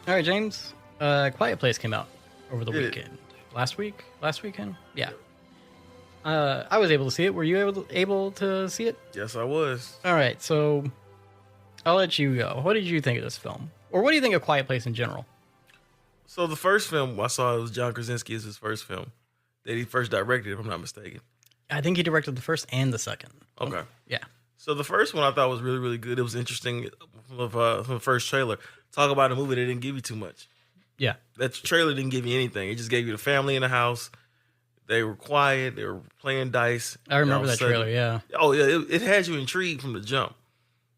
All right, James. Quiet Place came out over the Did it? weekend. Last week? Last weekend? Yeah. I was able to see it. Were you able to see it? Yes, I was. All right, so I'll let you go. What did you think of this film? Or what do you think of Quiet Place in general? So the first film I saw, it was John Krasinski's his first film that he first directed, if I'm not mistaken. I think he directed the first and the second. Okay. Yeah. So the first one I thought was really, really good. It was interesting from the first trailer. Talk about a movie that didn't give you too much. Yeah. That trailer didn't give you anything. It just gave you the family in the house. They were quiet. They were playing dice. I remember All of a that sudden- trailer, yeah. Oh, yeah. It had you intrigued from the jump.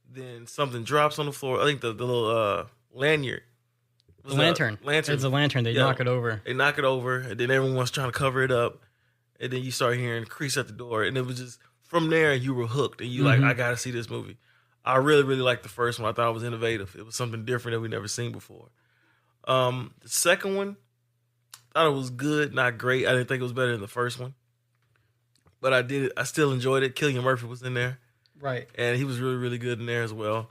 Then something drops on the floor. I think the little lanyard. The lantern. Lantern. It's a lantern. They knock it over. They knock it over, and then everyone's trying to cover it up. And then you start hearing creaks at the door. And it was just, from there, you were hooked. And you like, I got to see this movie. I really, really liked the first one. I thought it was innovative. It was something different that we never seen before. The second one, I thought it was good, not great. I didn't think it was better than the first one. But I still enjoyed it. Cillian Murphy was in there. Right. And he was really, really good in there as well.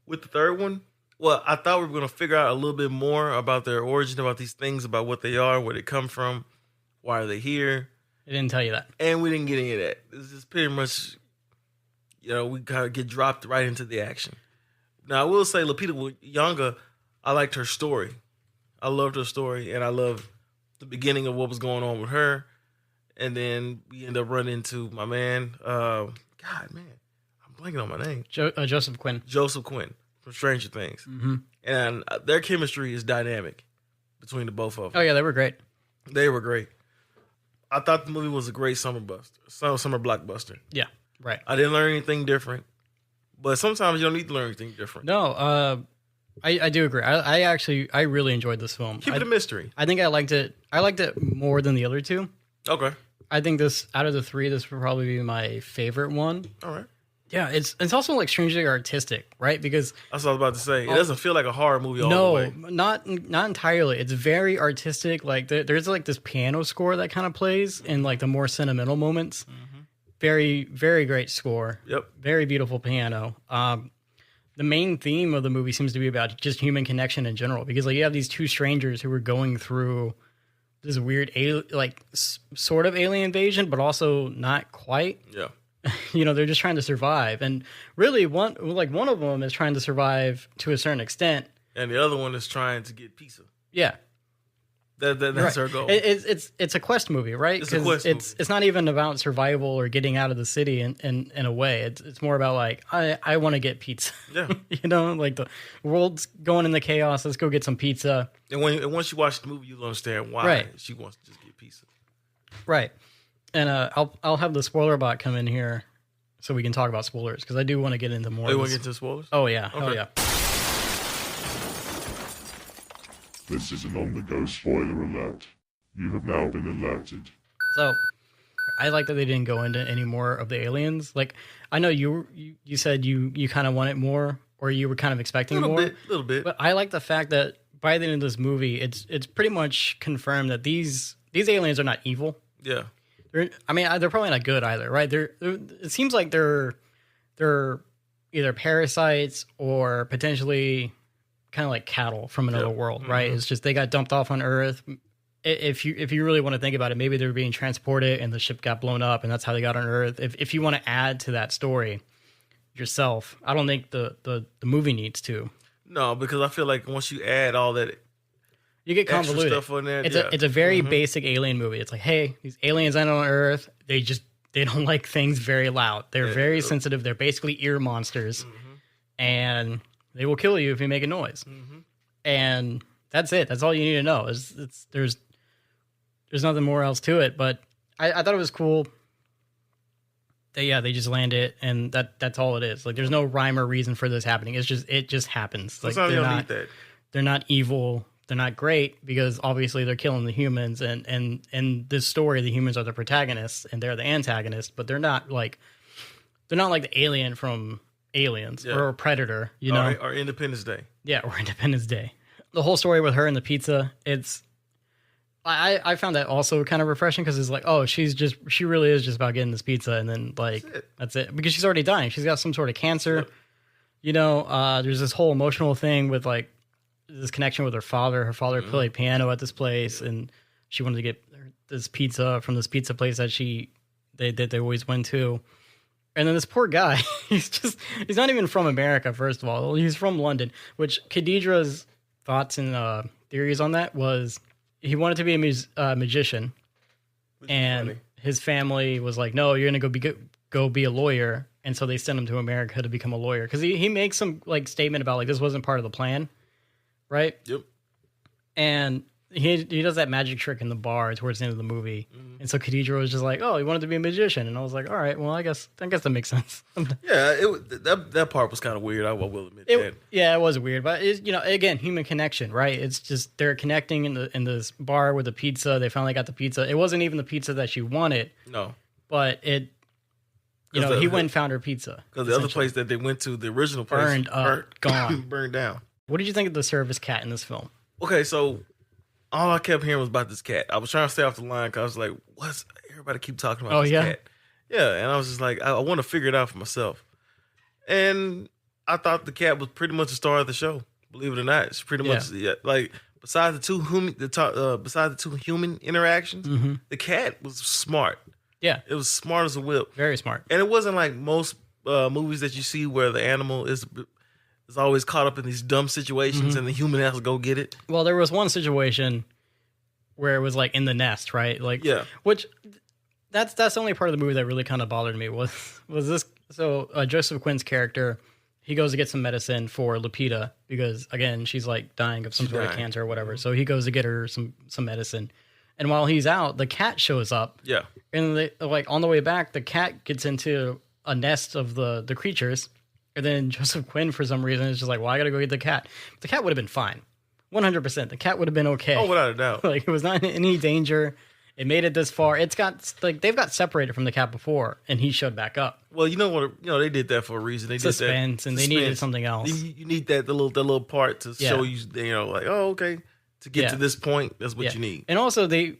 With the third one, well, I thought we were going to figure out a little bit more about their origin, about these things, about what they are, where they come from, why are they here. It didn't tell you that. And we didn't get any of that. It's just pretty much, we kind of get dropped right into the action. Now, I will say, Lupita Nyong'o, I liked her story. I loved her story, and I loved the beginning of what was going on with her. And then we end up running into my man, I'm blanking on my name. Joseph Quinn. Joseph Quinn from Stranger Things. Mm-hmm. And their chemistry is dynamic between the both of them. Oh, yeah, they were great. They were great. I thought the movie was a great summer blockbuster. Yeah, right. I didn't learn anything different, but sometimes you don't need to learn anything different. No, I do agree. I really enjoyed this film. Keep it a mystery. I think I liked it. I liked it more than the other two. Okay. I think out of the three, this would probably be my favorite one. All right. Yeah, it's also like strangely artistic, right? Because that's what I was about to say. It doesn't feel like a horror movie all the way. No, not entirely. It's very artistic. Like there's like this piano score that kind of plays in like the more sentimental moments. Mm-hmm. Very, very great score. Yep. Very beautiful piano. The main theme of the movie seems to be about just human connection in general, because like you have these two strangers who are going through this weird sort of alien invasion, but also not quite. Yeah. They're just trying to survive. And really one of them is trying to survive to a certain extent. And the other one is trying to get pizza. Yeah. That's right. her goal. It's a quest movie, right? It's a quest movie. It's not even about survival or getting out of the city in a way. It's more about like, I want to get pizza. Yeah. Like the world's going into chaos. Let's go get some pizza. And once you watch the movie, you'll understand why she wants to just get pizza. Right. And I'll have the spoiler bot come in here so we can talk about spoilers, because I do want to get into more. Oh, you want to get into spoilers? Oh, yeah. Okay. Oh, yeah. This is an on-the-go spoiler alert. You have now been alerted. So, I like that they didn't go into any more of the aliens. Like, I know you said you kind of wanted more, or you were kind of expecting more. A little bit. But I like the fact that by the end of this movie, it's pretty much confirmed that these aliens are not evil. Yeah. They're probably not good either, right? It seems like they're either parasites or potentially kind of like cattle from another world, right? It's just they got dumped off on Earth. If you really want to think about it, maybe they were being transported and the ship got blown up, and that's how they got on Earth. If you want to add to that story yourself, I don't think the movie needs to. No, because I feel like once you add all that, you get convoluted. Extra stuff on there. It's a very basic alien movie. It's like, hey, these aliens land on Earth. They don't like things very loud. They're very sensitive. They're basically ear monsters, and they will kill you if you make a noise. Mm-hmm. And that's it. That's all you need to know. There's nothing more else to it. But I thought it was cool. They just land it, and that's all it is. Like, there's no rhyme or reason for this happening. It just happens. Like, sometimes you don't need that. They're not evil. They're not great, because obviously they're killing the humans, and in this story, the humans are the protagonists and they're the antagonists, but they're not like the alien from Aliens or a Predator, or Independence Day. Yeah, or Independence Day. The whole story with her and the pizza, I found that also kind of refreshing, because it's like, oh, she really is just about getting this pizza, and then like that's it, because she's already dying. She's got some sort of cancer. Yep. There's this whole emotional thing with like this connection with her father. Her father played piano at this place, and she wanted to get this pizza from this pizza place that they always went to. And then this poor guy, he's not even from America, first of all. He's from London, which Khadidra's thoughts and theories on that was he wanted to be a magician. And his family was like, no, you're going to go be a lawyer. And so they sent him to America to become a lawyer. Because he makes some like statement about like this wasn't part of the plan, right? Yep. And he does that magic trick in the bar towards the end of the movie. And so Khadidra was just like, oh, he wanted to be a magician. And I was like, all right, well, I guess that makes sense. Yeah, that part was kind of weird. I will admit that. Yeah, it was weird. But, again, human connection, right? It's just they're connecting in this bar with a pizza. They finally got the pizza. It wasn't even the pizza that she wanted. No. But he went and found her pizza. Because the other place that they went to, the original place, gone. burned down. What did you think of the service cat in this film? Okay, so all I kept hearing was about this cat. I was trying to stay off the line because I was like, what's everybody keep talking about this cat? Yeah, and I was just like, I want to figure it out for myself. And I thought the cat was pretty much the star of the show. Believe it or not, it's pretty much like besides the two human interactions, the cat was smart. Yeah, it was smart as a whip. Very smart. And it wasn't like most movies that you see where the animal is always caught up in these dumb situations and the human has to go get it. Well, there was one situation where it was like in the nest, right? Like, which that's the only part of the movie that really kind of bothered me was this. So Joseph Quinn's character, he goes to get some medicine for Lupita because again she's like dying of some sort of cancer or whatever. So he goes to get her some medicine, and while he's out, the cat shows up. Yeah, and on the way back, the cat gets into a nest of the creatures. And then Joseph Quinn, for some reason, is just like, well, I got to go get the cat. The cat would have been fine. 100%. The cat would have been okay. Oh, without a doubt. Like, it was not in any danger. It made it this far. It's got, like, they've got separated from the cat before, and he showed back up. Well, you know what? They did that for a reason. They Suspense, did that. And they needed something else. You need that little part to show you, like, oh, okay. To get to this point, that's what you need. And also, they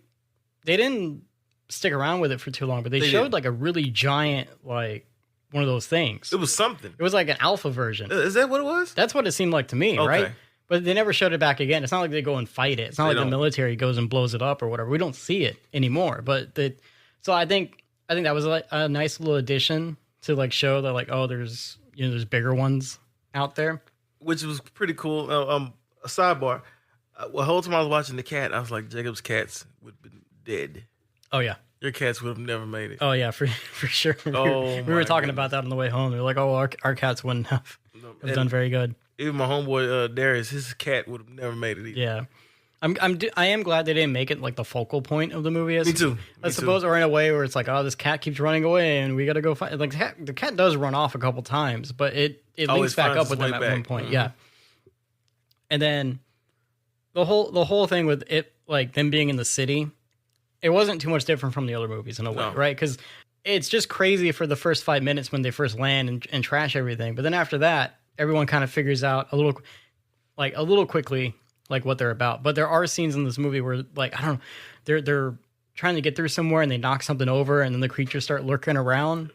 didn't stick around with it for too long, but they showed, like, a really giant, like, one of those things. It was something. It was like an alpha version. Is that what it was? That's what it seemed like to me, right? But they never showed it back again. It's not like they go and fight it. It's not like the military goes and blows it up or whatever. We don't see it anymore. But so I think that was a nice little addition to like show that like, oh, there's bigger ones out there, which was pretty cool. A sidebar. The whole time I was watching the cat, I was like, Jacob's cats would have been dead. Oh yeah. Your cats would have never made it. Oh, yeah, for sure. We were talking about that on the way home. They were like, oh, our cats wouldn't have done very good. Even my homeboy, Darius, his cat would have never made it either. Yeah. I am glad they didn't make it like the focal point of the movie. Me too. I suppose, or in a way where it's like, oh, this cat keeps running away and we got to go find. Like the cat does run off a couple times, but it links back up with them at one point. Mm-hmm. Yeah. And then the whole thing with it, like them being in the city, it wasn't too much different from the other movies in a way, right? Because it's just crazy for the first 5 minutes when they first land and trash everything. But then after that, everyone kind of figures out a little quickly like what they're about. But there are scenes in this movie where like, I don't know, they're trying to get through somewhere and they knock something over and then the creatures start lurking around.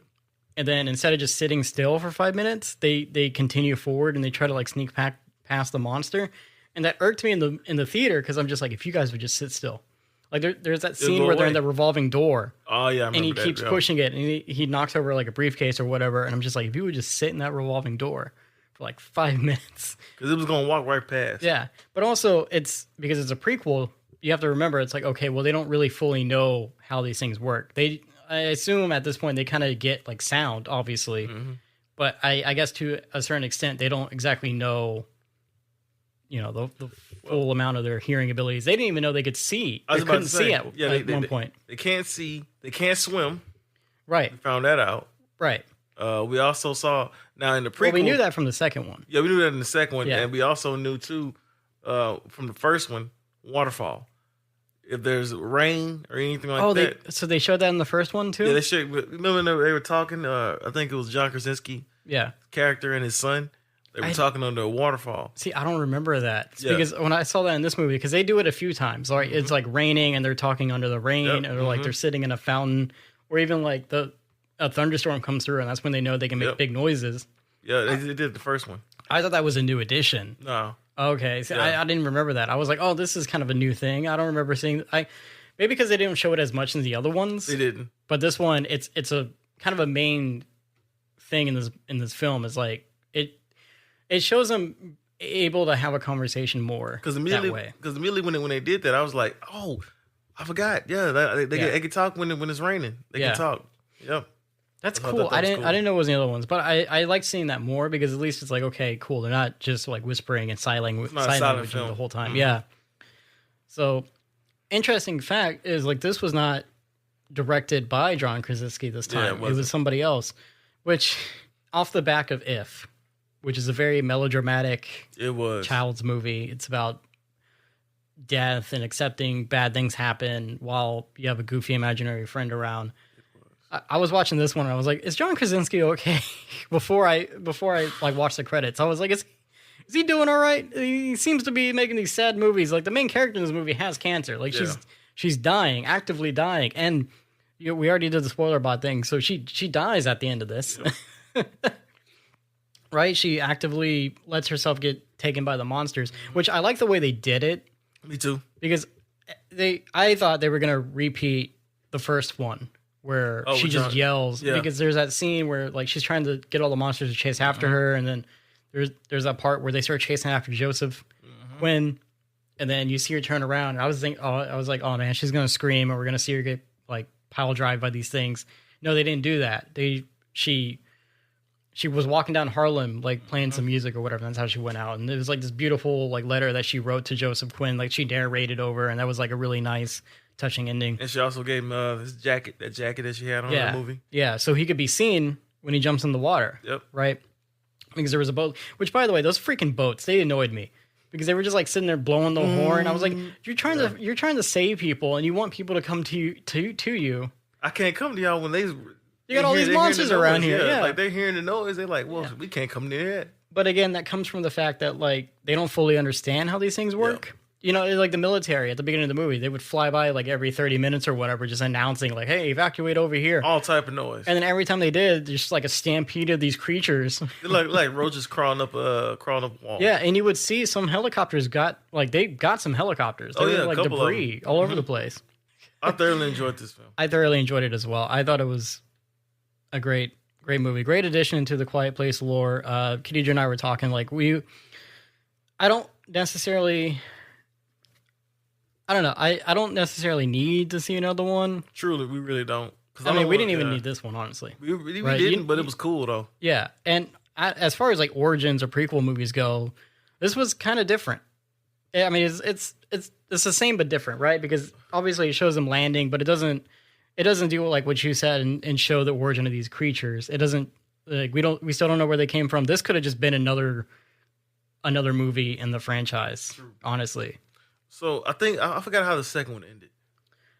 And then instead of just sitting still for 5 minutes, they continue forward and they try to like sneak past the monster. And that irked me in the theater because I'm just like, if you guys would just sit still. Like there's that scene where they're in the revolving door. Oh yeah, I remember and he that, keeps pushing it, and he knocks over like a briefcase or whatever. And I'm just like, if you would just sit in that revolving door for like 5 minutes, because it was gonna walk right past. Yeah, but also it's because it's a prequel. You have to remember, it's like, okay, well they don't really fully know how these things work. I assume at this point they kind of get like sound, obviously, but I guess to a certain extent they don't exactly know. The full amount of their hearing abilities. They didn't even know they could see. They couldn't see at one point. They can't see. They can't swim. Right. We found that out. Right. We also saw, now in the prequel. Well, we knew that from the second one. Yeah, we knew that in the second one. Yeah. And we also knew, too, from the first one, waterfall. If there's rain or anything like that. So they showed that in the first one, too? Yeah, they showed. Remember they were talking, I think it was John Krasinski. Yeah. Character and his son. They were talking under a waterfall. See, I don't remember that. Because when I saw that in this movie, because they do it a few times. Like it's like raining and they're talking under the rain, or like they're sitting in a fountain, or even like a thunderstorm comes through, and that's when they know they can make big noises. Yeah, they did the first one. I thought that was a new addition. No. Okay, so Yeah. I didn't remember that. I was like, oh, this is kind of a new thing. I don't remember seeing. Maybe because they didn't show it as much in the other ones. They didn't. But this one, it's a kind of a main thing in this film. Is like it shows them able to have a conversation more Because that way. immediately when they did that, I was like, oh, I forgot. Yeah, they can talk when it's raining. They can talk. Yep. That's I thought cool. that was I didn't know it was in the other ones, but I like seeing that more because at least it's like, okay, cool. They're not just like whispering and silent not a silent language film. the whole time. Mhm. Yeah. So, interesting fact is like this was not directed by John Krasinski this Yeah, time. it It was wasn't. somebody else, which off the back of If, which is a very melodramatic It was. child's movie. It's about death and accepting bad things happen while you have a goofy imaginary friend around. I was watching this one and I was like, is John Krasinski okay? before I like watched the credits, I was like, is he doing all right? He seems to be making these sad movies. Like the main character in this movie has cancer. Like she's dying, actively dying. And we already did the spoiler bot thing. So she dies at the end of this. Right? She actively lets herself get taken by the monsters, which I like the way they did it. Me too. Because I thought they were going to repeat the first one where she with just John. yells. Yeah. Because there's that scene where like she's trying to get all the monsters to chase after her, and then there's that part where they start chasing after Joseph Quinn, and then you see her turn around. And I was like, oh man, she's gonna scream, and we're gonna see her get like pile drive by these things. No, they didn't do that. She was walking down Harlem, like playing some music or whatever. That's how she went out. And it was like this beautiful like letter that she wrote to Joseph Quinn. Like she narrated over, and that was like a really nice, touching ending. And she also gave him his jacket, that she had on in the movie. Yeah, so he could be seen when he jumps in the water. Yep. Right? Because there was a boat, which by the way, those freaking boats, they annoyed me. Because they were just like sitting there blowing the horn. I was like, you're trying to save people and you want people to come to you. I can't come to y'all when you got all these monsters around here. Yeah. Like they're hearing the noise. They're like, well, we can't come near it. But again, that comes from the fact that like they don't fully understand how these things work. You know, like the military at the beginning of the movie, they would fly by like every 30 minutes or whatever, just announcing like, hey, evacuate over here. All type of noise. And then every time they did, there's just like a stampede of these creatures. They're like roaches crawling up a wall. Yeah, and you would see some helicopters got some helicopters. There were like a couple of debris all over the place. I thoroughly enjoyed this film. I thoroughly enjoyed it as well. I thought it was a great movie. Great addition to the Quiet Place lore. Khadija and I were talking like I don't necessarily need to see another one. Truly, we really don't. I mean, we didn't even need this one, honestly. We really Right? didn't, but it was cool though. Yeah, and as far as like origins or prequel movies go, this was kind of different. I mean, it's the same but different, right? Because obviously it shows them landing, but it doesn't do like what you said and show the origin of these creatures. It doesn't like we still don't know where they came from. This could have just been another movie in the franchise, honestly. So I think I forgot how the second one ended.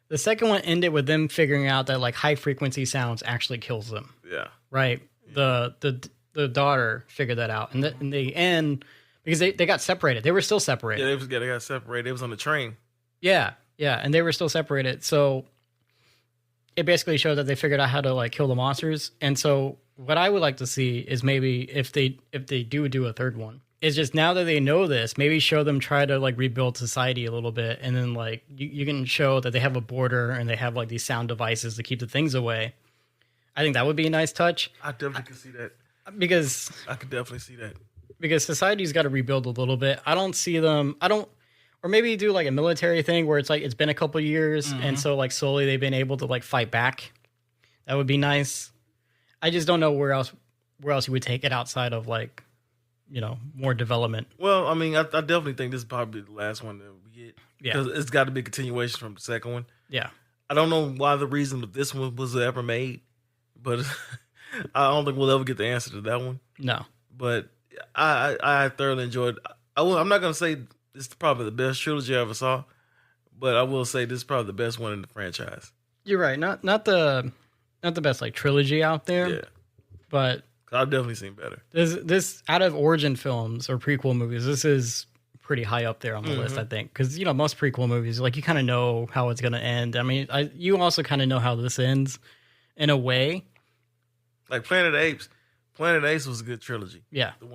The second one ended with them figuring out that like high frequency sounds actually kills them. Yeah. Right. The daughter figured that out, and in the end, because they got separated, they were still separated. Yeah, they got separated. They was on the train. Yeah, and they were still separated. So it basically showed that they figured out how to like kill the monsters. And so what I would like to see is maybe if they do a third one, is just now that they know this, maybe show them try to like rebuild society a little bit, and then like you can show that they have a border and they have like these sound devices to keep the things away. I think that would be a nice touch. I definitely could see that. Because I could definitely see that. Because society's got to rebuild a little bit. I don't see them. Or maybe do like a military thing where it's like it's been a couple years, and so like slowly they've been able to like fight back. That would be nice. I just don't know where else you would take it outside of like, more development. Well, I mean, I definitely think this is probably the last one that we get. Yeah. Because it's got to be a continuation from the second one. Yeah. I don't know why the reason that this one was ever made, but I don't think we'll ever get the answer to that one. No. But I thoroughly enjoyed. I'm not gonna say this is probably the best trilogy I ever saw, but I will say this is probably the best one in the franchise. You're right. Not the best like trilogy out there. Yeah. But I've definitely seen better. This out of origin films or prequel movies, this is pretty high up there on the list, I think. Because, most prequel movies, like, you kind of know how it's going to end. I mean, you also kind of know how this ends in a way. Like Planet of the Apes. Planet of the Apes was a good trilogy. Yeah. The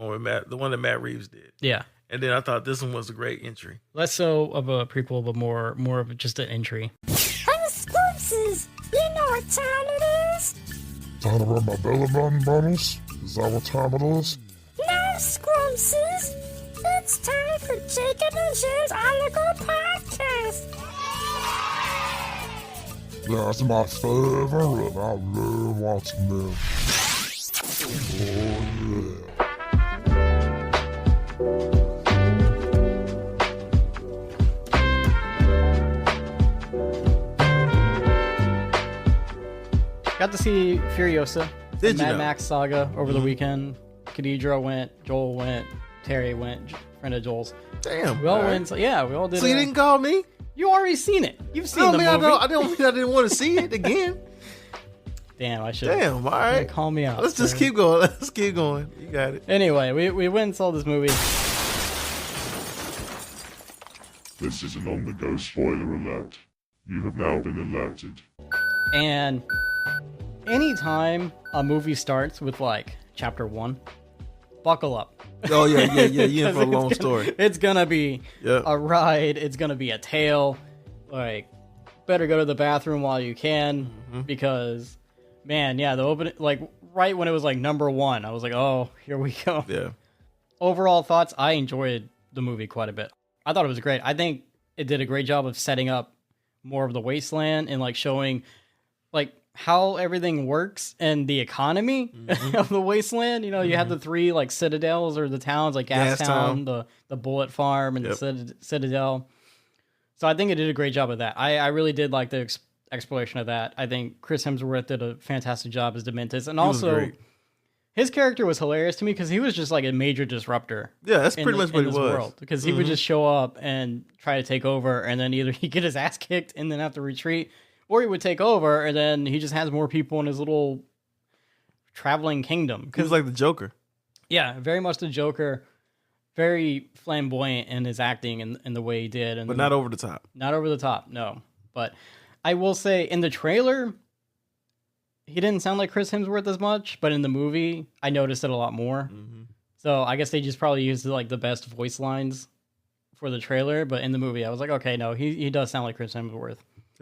one that Matt Reeves did. Yeah. And then I thought this one was a great entry. Less so of a prequel, but more of just an entry. Exclusives! You know what time it is? Time to run my belly button bundles? Is that what time it is? No, Squamses! It's time for Jacob and Jim's On The Go podcast! That's my favorite. I love watching them. Oh, yeah. Got to see Furiosa, the Did you Mad know? Max saga over the weekend. Khadijah went, Joel went, Terry went, friend of Joel's. Damn. We all all right. went. So, yeah, we all did. So you didn't call me? You already seen it. You've seen No, the man, movie. I didn't want to see it again. Damn, I should. Damn, all right. Call me out. Let's just sir. keep going. Let's keep going. You got it. Anyway, we went and saw this movie. This is an on-the-go spoiler alert. You have now been alerted. And anytime a movie starts with like chapter 1, buckle up. Oh, yeah. You in for a long It's gonna- story. It's gonna be Yeah. a ride. It's gonna be a tale. Like, better go to the bathroom while you can Mm-hmm. because, man, yeah, the open like right when it was like number 1, I was like, oh, here we go. Yeah. Overall thoughts, I enjoyed the movie quite a bit. I thought it was great. I think it did a great job of setting up more of the wasteland and like showing like how everything works and the economy of the wasteland. You know, you have the 3 like citadels or the towns like Gas Gastown, Town. the Bullet Farm, and Yep. the Citadel. So I think it did a great job of that. I really did like the exploration of that. I think Chris Hemsworth did a fantastic job as Dementus, and He was also great. his character was hilarious to me because he was just like a major disruptor Yeah, that's in pretty much what it this was. world, because he would just show up and try to take over, and then either he'd get his ass kicked and then have to retreat, or he would take over and then he just has more people in his little traveling kingdom. He was like the Joker. Yeah, very much the Joker, very flamboyant in his acting and the way he did, and But not over the top. not over the top, no. But I will say in the trailer, he didn't sound like Chris Hemsworth as much, but in the movie, I noticed it a lot more. So I guess they just probably used like the best voice lines for the trailer, but in the movie, I was like, okay, no, he does sound like Chris Hemsworth.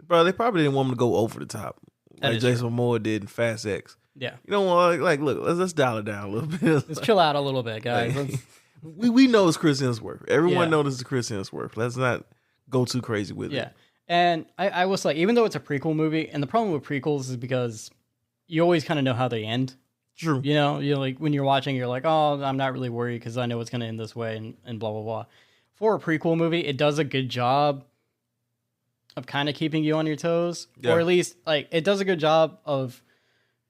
Bro, they probably didn't want him to go over the top. That Like is Jason Momoa did in Fast X. Yeah, You know what? Like, look, let's dial it down a little bit. let's chill out a little bit, guys. Let's- we know it's Chris Hemsworth. Everyone Yeah. knows it's Chris Hemsworth. Let's not go too crazy with yeah, it. and I will say, even though it's a prequel movie, and the problem with prequels is because you always kind of know how they end. True. You know, you're like when you're watching, you're like, oh, I'm not really worried because I know it's going to end this way, and blah blah blah. For a prequel movie, it does a good job of kind of keeping you on your toes, Yeah. or at least like it does a good job of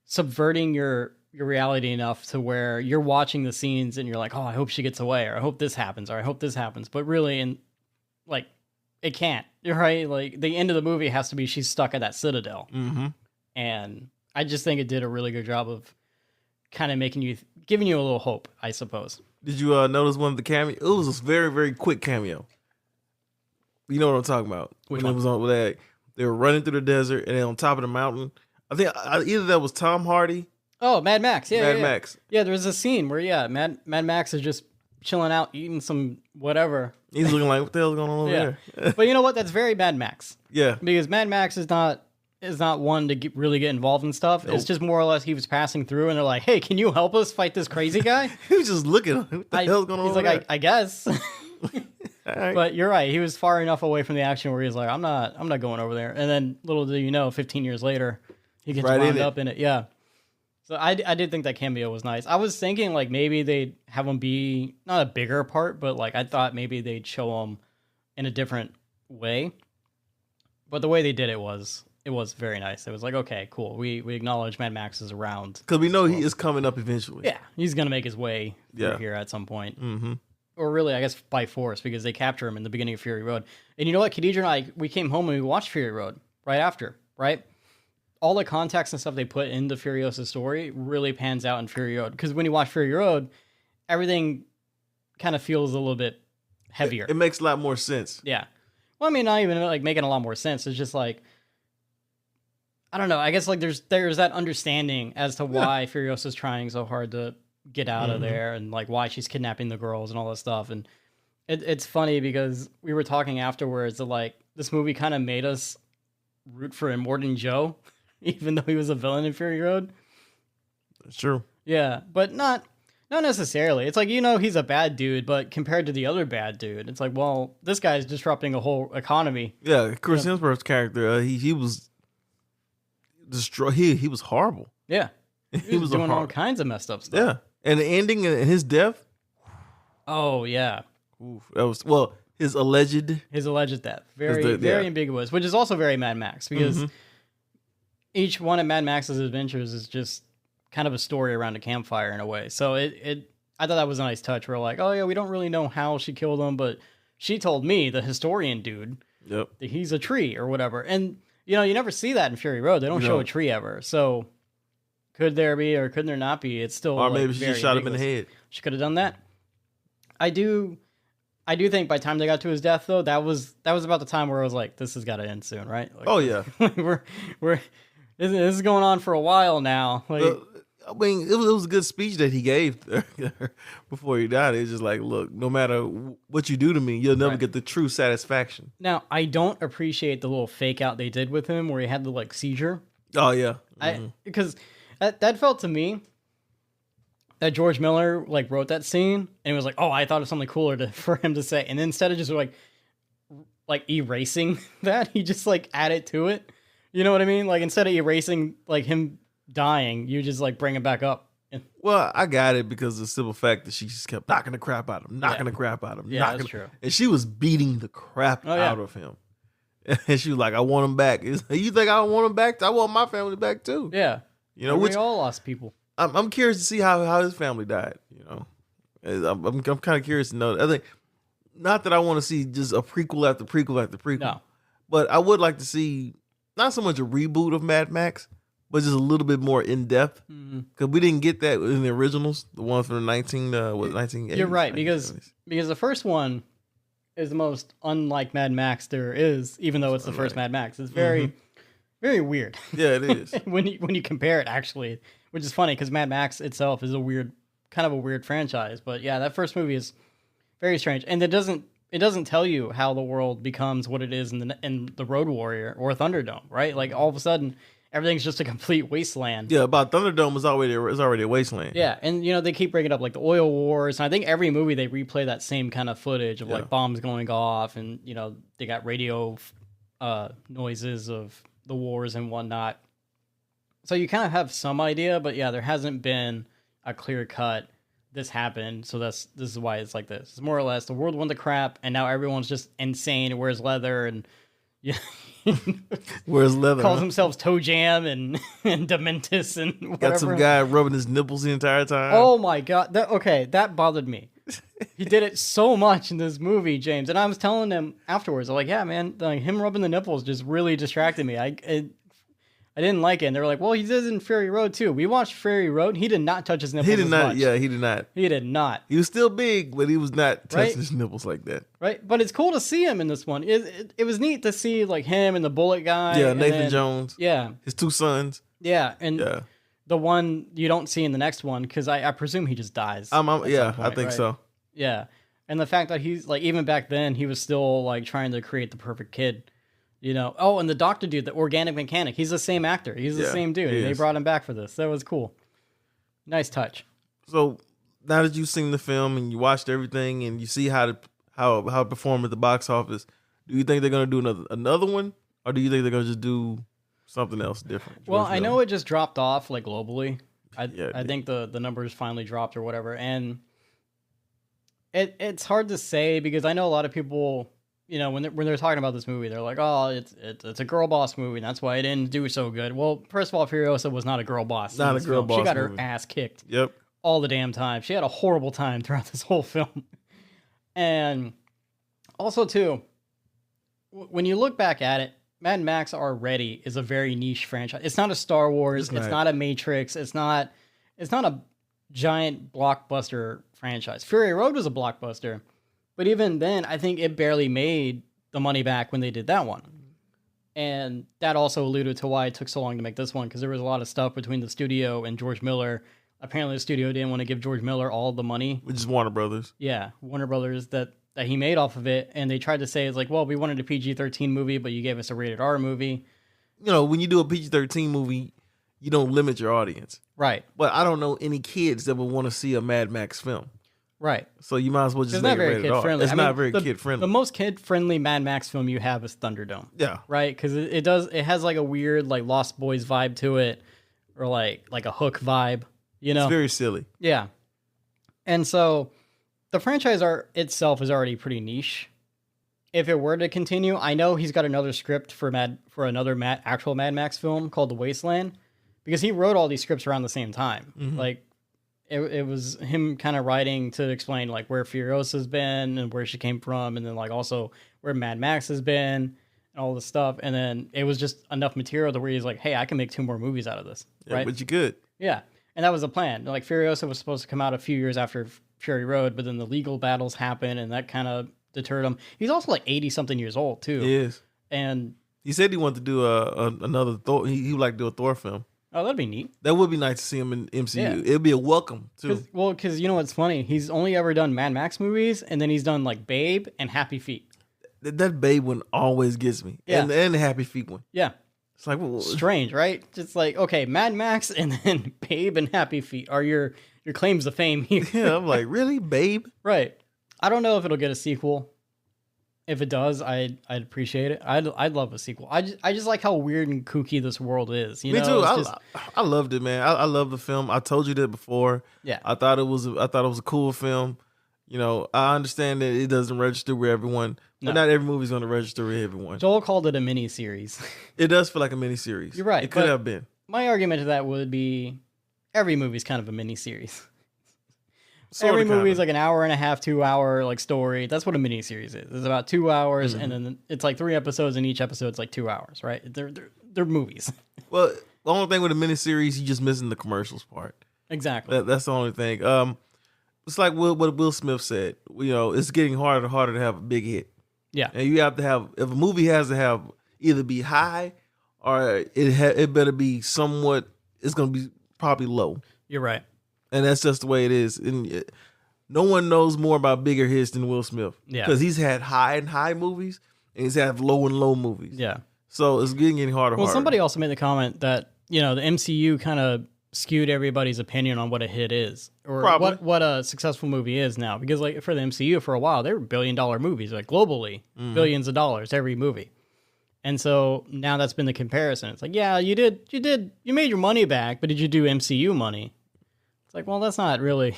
subverting your reality enough to where you're watching the scenes and you're like, oh, I hope she gets away, or I hope this happens, or I hope this happens. But really, and like, it can't. You're right. Like the end of the movie has to be she's stuck at that citadel, Mm-hmm. and I just think it did a really good job of kind of making you, giving you a little hope, I suppose. Did you notice one of the cameos? It was a very, very quick cameo. You know what I'm talking about? Which When one? it was on that they were running through the desert and then on top of the mountain. I think either that was Tom Hardy, Oh, Mad Max. Yeah, Mad yeah. Max. Yeah, there's a scene where Mad Max is just chilling out, eating some whatever. He's looking like, what the hell's going on over Yeah. there? But you know what? That's very Mad Max, Yeah. because Mad Max is not one to really get involved in stuff. It's Nope. just more or less he was passing through, and they're like, "Hey, can you help us fight this crazy guy?" He was just looking. What the hell's going on He's over like, there? I guess. All right. But you're right. He was far enough away from the action where he's like, I'm not going over there. And then little do you know, 15 years later, he gets Right in wound it. up in it. Yeah. So I did think that cameo was nice. I was thinking like maybe they'd have him be not a bigger part, but like I thought maybe they'd show him in a different way. But the way they did it was very nice. It was like, okay, cool. We acknowledge Mad Max is around. Because we know he is coming up eventually. Yeah, he's gonna make his way through Yeah. here at some point. Mm-hmm. Or really, I guess by force, because they capture him in the beginning of Fury Road. And you know what? Khadijah and I, we came home and we watched Fury Road right after, right? All the context and stuff they put in the Furiosa story really pans out in Fury Road. Because when you watch Fury Road, everything kind of feels a little bit heavier. It makes a lot more sense. Yeah. Well, I mean, not even like making a lot more sense. It's just like, I don't know. I guess like there's that understanding as to why Furiosa's trying so hard to get out of there, and like why she's kidnapping the girls and all that stuff. And It's funny because we were talking afterwards that like this movie kind of made us root for Immortan Joe, even though he was a villain in Fury Road. That's true. Yeah, but not necessarily. It's like, he's a bad dude, but compared to the other bad dude, it's like, well, this guy's disrupting a whole economy. Yeah, Chris Hemsworth's character, he was he was horrible. Yeah, he was doing all kinds of messed up stuff. Yeah, and the ending and his death. Oh yeah. Oof, that was his alleged death. Very ambiguous, which is also very Mad Max because each one of Mad Max's adventures is just kind of a story around a campfire in a way. So I thought that was a nice touch. We're like, oh yeah, we don't really know how she killed him, but she told me, the historian dude, that he's a tree or whatever. And you never see that in Fury Road. They don't show a tree ever. So could there be or could there not be? It's still or maybe she just shot him in the head. She could have done that. I do think by the time they got to his death, though, that was about the time where I was like, this has got to end soon, right? Like, oh yeah, this is going on for a while now. Like, I mean, it was a good speech that he gave before he died. It's just like, look, no matter what you do to me, you'll never get the true satisfaction. Now, I don't appreciate the little fake out they did with him where he had the like seizure. Oh yeah, because that felt to me that George Miller like wrote that scene and it was like, oh, I thought of something cooler for him to say, and then instead of just like erasing that, he just like added to it. You know what I mean? Like instead of erasing like him dying, you just like bring it back up. Well, I got it because of the simple fact that she just kept knocking the crap out of him, Yeah, that's true. And she was beating the crap out of him. And she was like, I want him back. You think I want him back? I want my family back too. Yeah. We all lost people. I'm curious to see how his family died. I'm kind of curious to know. I think not that I want to see just a prequel after prequel after prequel. No. But I would like to see not so much a reboot of Mad Max, but just a little bit more in depth because we didn't get that in the originals, the one from the 1980s. You're right because the first one is the most unlike Mad Max there is, even though it's the first Mad Max. It's very, very weird. Yeah, it is. when you compare it, actually, which is funny because Mad Max itself is a weird franchise. But yeah, that first movie is very strange, and it doesn't tell you how the world becomes what it is in the Road Warrior or Thunderdome, right? Like all of a sudden, everything's just a complete wasteland. Yeah, but Thunderdome was already a wasteland. Yeah, and they keep bringing up like the oil wars, and I think every movie they replay that same kind of footage of like bombs going off, and they got radio noises of the wars and whatnot. So you kind of have some idea, but yeah, there hasn't been a clear cut. This happened, so this is why it's like this. It's more or less the world went to crap, and now everyone's just insane and wears leather and wears leather, calls themselves Toe Jam and Dementis and whatever. Got some guy rubbing his nipples the entire time. Oh my god, that bothered me. He did it so much in this movie, James, and I was telling him afterwards, I'm like, yeah, man, like, him rubbing the nipples just really distracted me. I didn't like it. And they were like, well, he did it in Fury Road too. We watched Fury Road. He did not touch his nipples. He did not. Much. Yeah, he did not. He did not. He was still big, but he was not touching his nipples like that. Right. But it's cool to see him in this one. It was neat to see like him and the Bullet guy. Yeah, Nathan Jones. Yeah. His two sons. Yeah. And the one you don't see in the next one, because I presume he just dies. I think so. Yeah. And the fact that he's like, even back then, he was still like trying to create the perfect kid. Oh, and the doctor dude, the organic mechanic, he's the same actor. He's the same dude. They brought him back for this. That was cool. Nice touch. So now that you've seen the film and you watched everything and you see how it performed at the box office, do you think they're going to do another one, or do you think they're going to just do something else different? Well, I know it just dropped off like globally. I think the numbers finally dropped or whatever, and it's hard to say because I know a lot of people. When they're talking about this movie, they're like, "Oh, it's a girl boss movie, and that's why it didn't do so good." Well, first of all, Furiosa was not a girl boss. Not a girl boss. She got movie. her ass kicked. Yep. All the damn time. She had a horrible time throughout this whole film. And also, too, when you look back at it, Mad Max already is a very niche franchise. It's not a Star Wars. It's not a Matrix. It's not a giant blockbuster franchise. Fury Road was a blockbuster. But even then, I think it barely made the money back when they did that one. And that also alluded to why it took so long to make this one, because there was a lot of stuff between the studio and George Miller. Apparently, the studio didn't want to give George Miller all the money. Which is Warner Brothers. Yeah, Warner Brothers, that that he made off of it, and they tried to say it's like, well, we wanted a PG-13 movie, but you gave us a rated R movie. You know, when you do a PG-13 movie, you don't limit your audience. Right. But I don't know any kids that would want to see a Mad Max film. Right. So you might as well just It's make not it very rated R. kid-friendly. It's not very kid-friendly. The most kid-friendly Mad Max film you have is Thunderdome. Yeah. Right? Because it has like a weird like Lost Boys vibe to it, or like a Hook vibe, you know? It's very silly. Yeah. And so the franchise art itself is already pretty niche. If it were to continue, I know he's got another script for another actual Mad Max film called The Wasteland, because he wrote all these scripts around the same time. Mm-hmm. Like it was him kind of writing to explain like where Furiosa's been and where she came from, and then like also where Mad Max has been and all this stuff. And then it was just enough material to where he's like, hey, I can make 2 more movies out of this. Yeah, right? but you could. Yeah. And that was the plan. Like Furiosa was supposed to come out a few years after Fury Road, but then the legal battles happened and that kind of deterred him. He's also like 80 something years old too. He is. And he said he wanted to do another Thor. He would like to do a Thor film. Oh, that'd be neat. That would be nice to see him in MCU. Yeah. It'd be a welcome too. Because you know what's funny? He's only ever done Mad Max movies, and then he's done like Babe and Happy Feet. That Babe one always gets me. Yeah. And the Happy Feet one. Yeah. It's like, well, Strange, right? Just like, okay, Mad Max and then Babe and Happy Feet are your claims to fame here. yeah, I'm like, really, Babe? Right. I don't know if it'll get a sequel. If it does, I'd appreciate it. I'd love a sequel. I just like how weird and kooky this world is. You Me know? too. I loved it, man. I love the film. I told you that before. Yeah. I thought it was a cool film. You know, I understand that it doesn't register with everyone, but not every movie's going to register with everyone. Joel called it a mini series. It does feel like a mini series. You're right. It could have been. My argument to that would be every movie's kind of a mini series. Sorta, Every movie is kinda. like an hour and a half, 2 hour like story. That's what a mini series is. It's about 2 hours, and then it's like 3 episodes, and each episode's like 2 hours, right? They're movies. Well, the only thing with a miniseries, you're just missing the commercials part. Exactly. That's the only thing. It's like what Will Smith said. You know, it's getting harder and harder to have a big hit. Yeah. And you have to have, if a movie has to have either be high or it better be somewhat, it's going to be probably low. You're right. And that's just the way it is. And no one knows more about bigger hits than Will Smith. Yeah. Because he's had high and high movies, and he's had low and low movies. Yeah. So it's getting harder. Well, somebody also made the comment that, you know, the MCU kind of skewed everybody's opinion on what a hit is, or Probably. what a successful movie is now. Because like for the MCU for a while, they were $1 billion movies, like globally, billions of dollars every movie. And so now that's been the comparison. It's like, yeah, you made your money back, but did you do MCU money? It's like, well, that's not really,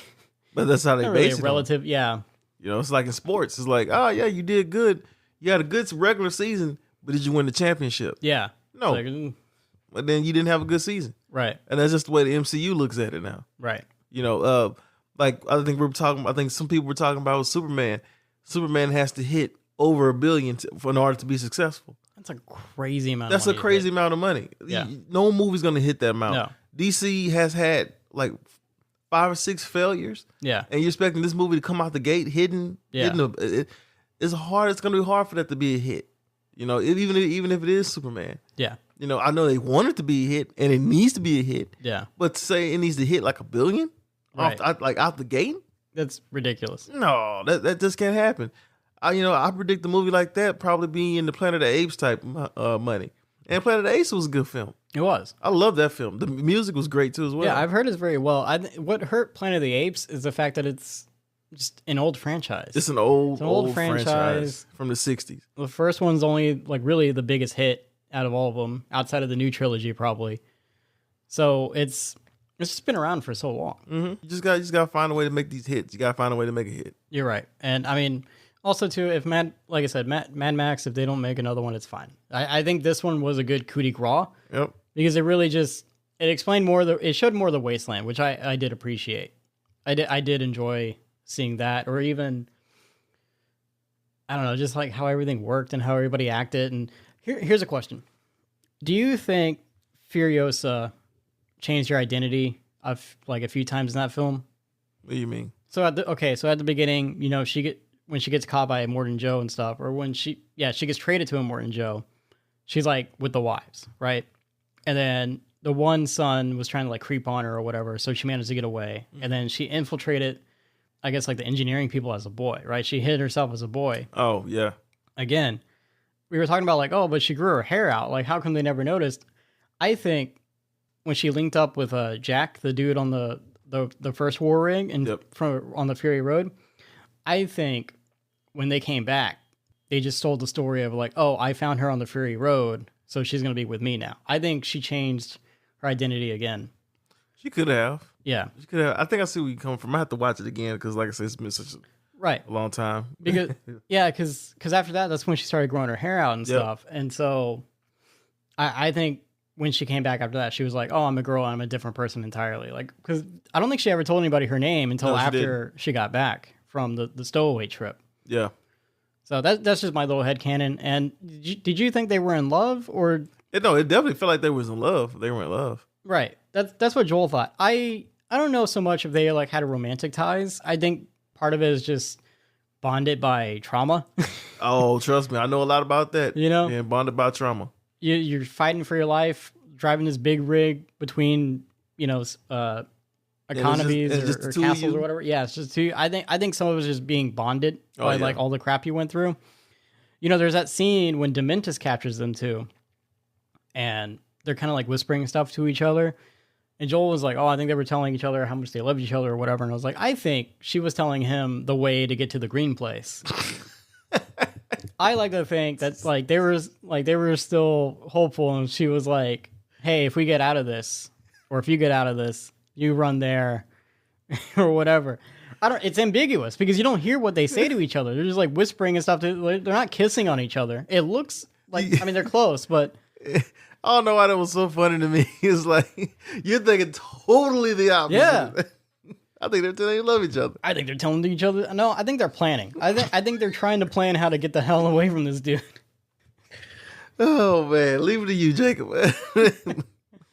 But that's how they not really base a it on. relative. Yeah. You know, it's like in sports. It's like, oh yeah, you did good. You had a good regular season, but did you win the championship? Yeah. No. It's like, But then you didn't have a good season. right. And that's just the way the MCU looks at it now. Right. You know, like I think some people were talking about with Superman. Superman has to hit over $1 billion in order to be successful. That's a crazy amount That's of a money. crazy amount of money. Yeah. No movie's going to hit that amount. No. DC has had like 5 or 6 failures. Yeah. And you're expecting this movie to come out the gate hidden. Yeah. It's hard. It's going to be hard for that to be a hit. You know, even if it is Superman. Yeah. You know, I know they want it to be a hit, and it needs to be a hit. Yeah. But to say it needs to hit like $1 billion, Right. out the gate, That's ridiculous. no, that just can't happen. I predict a movie like that probably be in the Planet of the Apes type money. And Planet of the Apes was a good film. It was. I love that film. The music was great too as well. Yeah, I've heard it's very well. What hurt Planet of the Apes is the fact that it's just an old franchise. It's an old franchise from the '60s. The first one's only like really the biggest hit out of all of them, outside of the new trilogy probably. So it's just been around for so long. Mm-hmm. You just gotta find a way to make these hits. You gotta find a way to make a hit. You're right, and I mean, also too, if Mad Max, if they don't make another one, it's fine. I think this one was a good coup de grace Yep. because it really just explained more. It showed more of the wasteland, which I did appreciate. I did enjoy seeing that, or even I don't know, just like how everything worked and how everybody acted. And here's a question: do you think Furiosa changed your identity of like a few times in that film? What do you mean? So at the beginning, you know, when she gets caught by Morton Joe and stuff, or when she gets traded to a Morton Joe, she's like with the wives, right? And then the one son was trying to like creep on her or whatever, so she managed to get away. And then she infiltrated I guess like the engineering people as a boy, right? She hid herself as a boy. Oh yeah. Again, we were talking about like, oh, but she grew her hair out. Like, how come they never noticed? I think when she linked up with Jack, the dude on the first war rig and from on the Fury Road, I think when they came back, they just told the story of like, oh, I found her on the Fury Road, so she's gonna be with me now. I think she changed her identity again. She could have. Yeah, she could have. I think I see where you come from. I have to watch it again because, like I said, it's been such a long time. Because because after that, that's when she started growing her hair out and stuff. And so, I think when she came back after that, she was like, "Oh, I'm a girl. I'm a different person entirely." Like, because I don't think she ever told anybody her name until after she got back from the stowaway trip. Yeah. So that's just my little headcanon. And did you think they were in love or? No, it definitely felt like they was in love. They were in love. Right. That's what Joel thought. I don't know so much if they like had a romantic ties. I think part of it is just bonded by trauma. Oh, trust me, I know a lot about that. You know, yeah, bonded by trauma. You're fighting for your life, driving this big rig between economies or castles or whatever. Yeah, it's just two. I think some of it is just being bonded by like all the crap you went through. You know, there's that scene when Dementus captures them too, and they're kind of like whispering stuff to each other. And Joel was like, oh, I think they were telling each other how much they loved each other or whatever. And I was like, I think she was telling him the way to get to the green place. I like to think that like they were still hopeful, and she was like, hey, if we get out of this, or if you get out of this, you run there or whatever. It's ambiguous because you don't hear what they say to each other. They're just like whispering and stuff. They're not kissing on each other. It looks like, I mean, they're close, but I don't know why that was so funny to me. It's like, you're thinking totally the opposite. Yeah. I think they're telling they love each other. I think they're telling each other. No, I think they're planning. I think they're trying to plan how to get the hell away from this dude. Oh, man. Leave it to you, Jacob.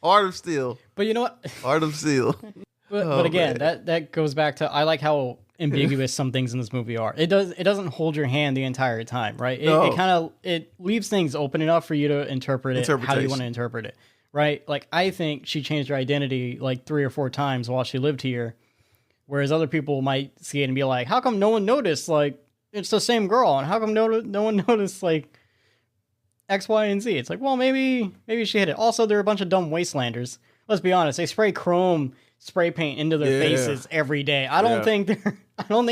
Heart of steel. But you know what? Heart of steel. But again, that goes back to, I like how ambiguous some things in this movie are. It doesn't hold your hand the entire time, right? It leaves things open enough for you to interpret it how you want to interpret it, right? Like, I think she changed her identity like 3 or 4 times while she lived here, whereas other people might see it and be like, how come no one noticed? Like, it's the same girl, and how come no one noticed like X, Y, and Z? It's like, well, maybe she hit it. Also, they're a bunch of dumb wastelanders. Let's be honest. They spray chrome spray paint into their faces every day. I don't think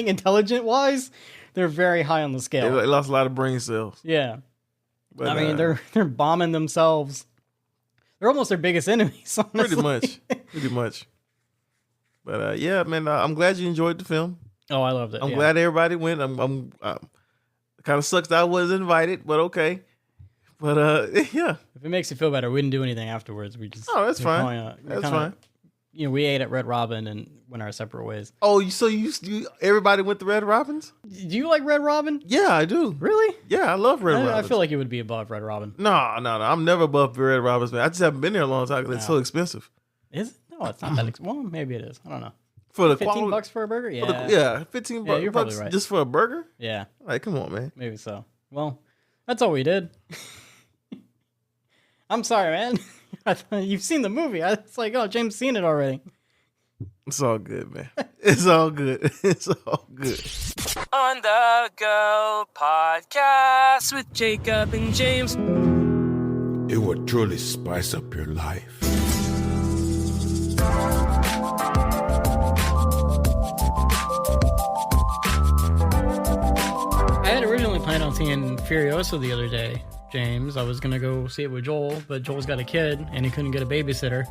intelligent wise, they're very high on the scale. They lost a lot of brain cells. Yeah. But, I mean, they're bombing themselves. They're almost their biggest enemies, honestly. Pretty much. But yeah, man, I'm glad you enjoyed the film. Oh, I loved it. I'm glad everybody went. It kind of sucks that I wasn't invited, but okay. But yeah. If it makes you feel better, we didn't do anything afterwards. We just that's fine. That's fine. You know, we ate at Red Robin and went our separate ways. Oh, so you everybody went to Red Robin's? Do you like Red Robin? Yeah, I do. Really? Yeah, I love Red Robin. I feel like it would be above Red Robin. No. I'm never above Red Robin's, man. I just haven't been there a long time because it's so expensive. Is it? No, it's not that expensive. Well, maybe it is. I don't know. For the $15 for a burger? Yeah. Yeah, $15 you're probably right. Just for a burger? Yeah. Like, come on, man. Maybe so. Well, that's all we did. I'm sorry, man. You've seen the movie. It's like, oh, James seen it already. It's all good, man. It's all good. It's all good. On the Go podcast with Jacob and James. It would truly spice up your life. I had originally planned on seeing Furiosa the other day, James. I was going to go see it with Joel, but Joel's got a kid and he couldn't get a babysitter.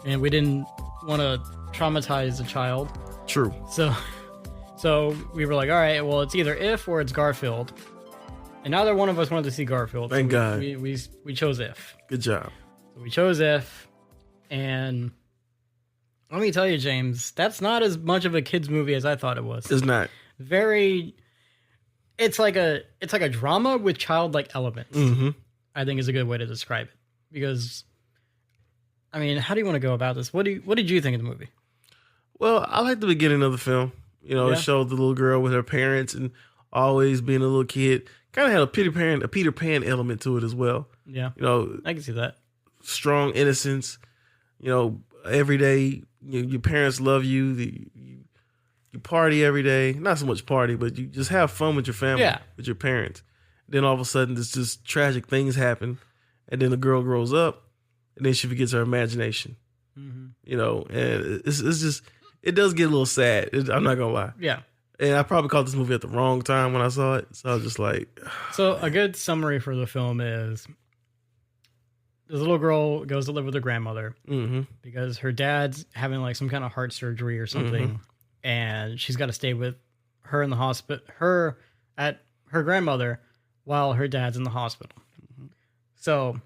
And we didn't want to traumatize the child. True. So we were like, all right, well, it's either If or it's Garfield. And neither one of us wanted to see Garfield. Thank God. We chose If. Good job. So we chose If. And let me tell you, James, that's not as much of a kid's movie as I thought it was. It's not. It's like a drama with childlike elements. Mm-hmm. I think is a good way to describe it. Because, I mean, how do you want to go about this? What did you think of the movie? Well, I like the beginning of the film. You know, It showed the little girl with her parents and always being a little kid. Kind of had a Peter Pan element to it as well. Yeah. You know, I can see that. Strong innocence. You know, every day your parents love you. you party every day. Not so much party, but you just have fun with your family, Yeah. with your parents. Then all of a sudden, this just tragic things happen, and then the girl grows up, and then she forgets her imagination. Mm-hmm. You know, and it's just it does get a little sad. I'm not gonna lie. Yeah. And I probably caught this movie at the wrong time when I saw it, so I was just like. So a good summary for the film is this little girl goes to live with her grandmother because her dad's having like some kind of heart surgery or something, and she's got to stay with her in the hospital, her grandmother, while her dad's in the hospital. So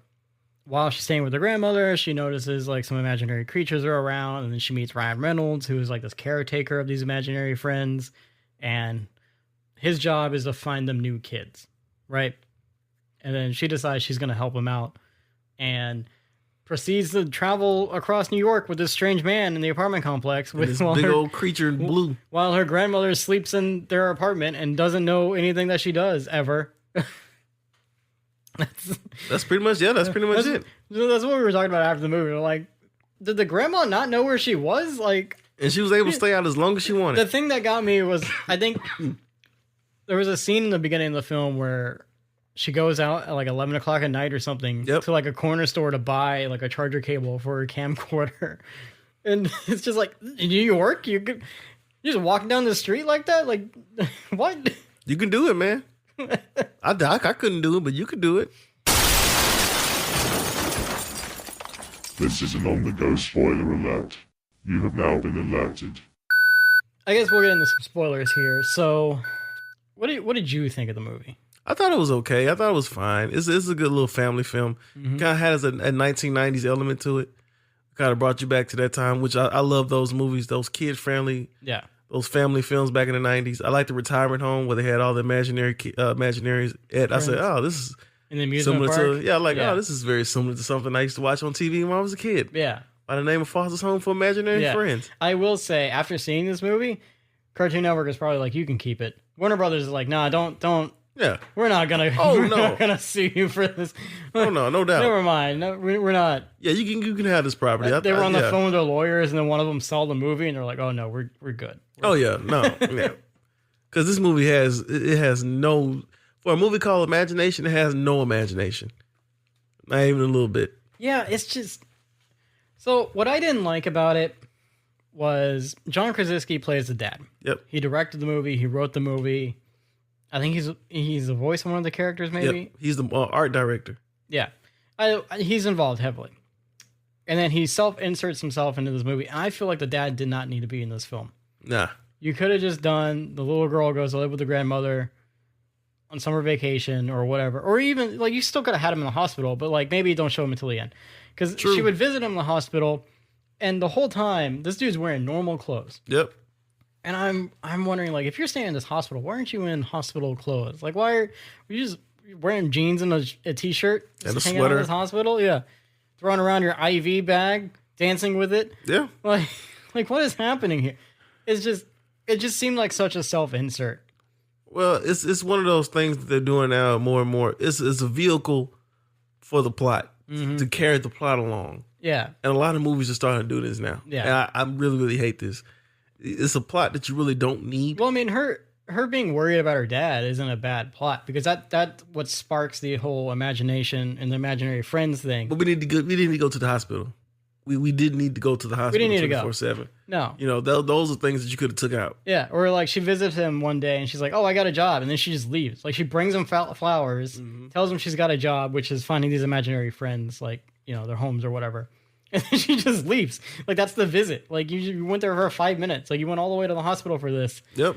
while she's staying with her grandmother, she notices like some imaginary creatures are around, and then she meets Ryan Reynolds, who is like this caretaker of these imaginary friends, and his job is to find them new kids, right? And then she decides she's going to help him out and proceeds to travel across New York with this strange man in the apartment complex. With This big old creature in blue. While her grandmother sleeps in their apartment and doesn't know anything that she does ever. That's pretty much it. That's what we were talking about after the movie. We're like, did the grandma not know where she was? Like, and she was able to stay out as long as she wanted. The thing that got me was, I think there was a scene in the beginning of the film where she goes out at like 11 o'clock at night or something to like a corner store to buy like a charger cable for her camcorder. And it's just like, in New York, you just walk down the street like that? Like, what? You can do it, man. I couldn't do it, but you could do it. This is an on-the-go spoiler alert. You have now been alerted. I guess we'll get into some spoilers here. So, what did you think of the movie? I thought it was okay. I thought it was fine. It's a good little family film. Kind of has a 1990s element to it. Kind of brought you back to that time, which I love those movies, those kid-friendly, those family films back in the 90s. I like the retirement home where they had all the imaginaries. I said, oh, this is in the amusement similar park? to, oh, this is very similar to something I used to watch on TV when I was a kid. Yeah. By the name of Foster's Home for Imaginary Friends. I will say, after seeing this movie, Cartoon Network is probably like, you can keep it. Warner Brothers is like, nah, don't. Yeah. We're not gonna. We're not gonna sue you for this. Oh no, no doubt. Never mind. No, we're not. Yeah, you can have this property. They were on the phone with their lawyers, and then one of them saw the movie, and they're like, "Oh no, we're good." Because this movie has no, for a movie called Imagination, it has no imagination, not even a little bit. Yeah, it's just. So what I didn't like about it was John Krasinski plays the dad. Yep. He directed the movie. He wrote the movie. I think he's the voice of one of the characters, maybe? Yep. He's the art director. Yeah. He's involved heavily. And then he self-inserts himself into this movie. And I feel like the dad did not need to be in this film. Nah. You could have just done the little girl goes to live with the grandmother on summer vacation or whatever. Or even, like, you still could have had him in the hospital, but, like, maybe don't show him until the end. Because she would visit him in the hospital, and the whole time, this dude's wearing normal clothes. Yep. And I'm wondering, like, if you're staying in this hospital, why aren't you in hospital clothes? Like, why are you just wearing jeans and a t-shirt and a hanging sweater out in this hospital? Yeah, throwing around your IV bag, dancing with it. Yeah, like what is happening here? It just seemed like such a self-insert. Well, it's one of those things that they're doing now more and more. It's a vehicle for the plot to carry the plot along. Yeah, and a lot of movies are starting to do this now. Yeah, and I really really hate this. It's a plot that you really don't need. Well, I mean, her being worried about her dad isn't a bad plot because that what sparks the whole imagination and the imaginary friends thing. But we didn't need to go to the hospital. We did need to go to the hospital. We didn't need to go 24/7. No, those are things that you could have took out. Yeah, or like she visits him one day and she's like, "Oh, I got a job," and then she just leaves. Like she brings him flowers, tells him she's got a job, which is finding these imaginary friends, like their homes or whatever. And then she just leaves. Like, that's the visit. Like, you went there for 5 minutes. Like, you went all the way to the hospital for this. Yep.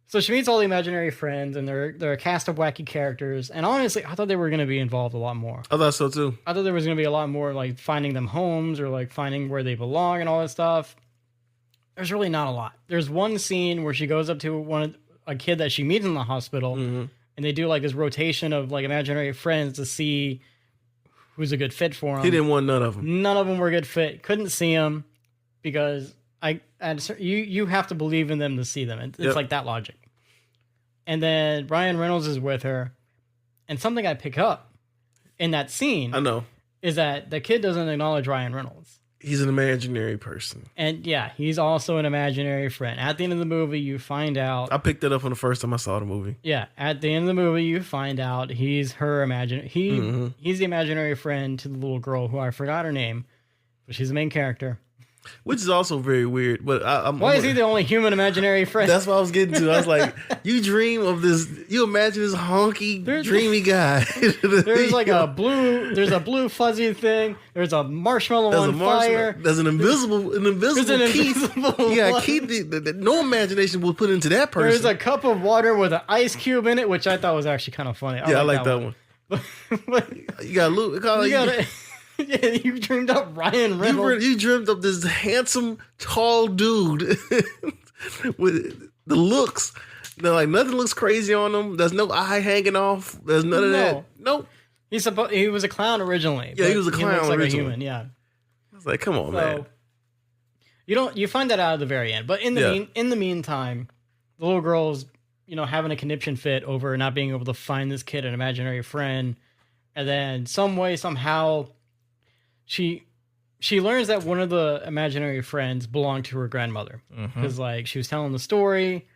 So she meets all the imaginary friends, and they're a cast of wacky characters. And honestly, I thought they were going to be involved a lot more. I thought so, too. I thought there was going to be a lot more, like, finding them homes or, like, finding where they belong and all that stuff. There's really not a lot. There's one scene where she goes up to a kid that she meets in the hospital, and they do, like, this rotation of, like, imaginary friends to see who's a good fit for him. He didn't want none of them. None of them were a good fit. Couldn't see them because you have to believe in them to see them. It's like that logic. And then Ryan Reynolds is with her, and something I pick up in that scene, I know, is that the kid doesn't acknowledge Ryan Reynolds. He's an imaginary person. And yeah, he's also an imaginary friend. At the end of the movie, you find out. I picked that up on the first time I saw the movie. Yeah, at the end of the movie, you find out he's her he's the imaginary friend to the little girl who I forgot her name, but she's the main character. Which is also very weird. But Why is he the only human imaginary friend? That's what I was getting to. I was like, you dream of this. You imagine this honky, dreamy guy. There's like a blue fuzzy thing. There's a marshmallow on fire. There's an invisible key. Yeah, key that no imagination will put into that person. There's a cup of water with an ice cube in it, which I thought was actually kind of funny. I like that one. You got Luke. Yeah, you dreamed up Ryan Reynolds. You dreamed up this handsome, tall dude with the looks. Like nothing looks crazy on him. There's no eye hanging off. There's none of that. Nope. He was a clown originally. Yeah, he was a clown looks like originally. a human. Yeah. I was like, come on, man. You find that out at the very end, but in the meantime, the little girl's having a conniption fit over not being able to find this kid an imaginary friend, and then somehow. She learns that one of the imaginary friends belonged to her grandmother because she was telling the story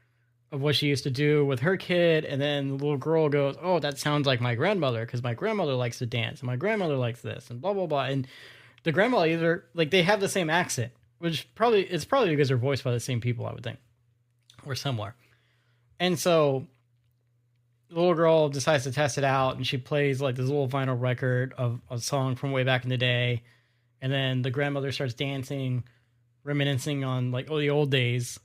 of what she used to do with her kid, and then the little girl goes, "Oh, that sounds like my grandmother because my grandmother likes to dance and my grandmother likes this and blah blah blah." And the grandmother either they have the same accent, which it's probably because they're voiced by the same people, I would think, or somewhere. And so the little girl decides to test it out, and she plays this little vinyl record of a song from way back in the day, and then the grandmother starts dancing, reminiscing on the old days,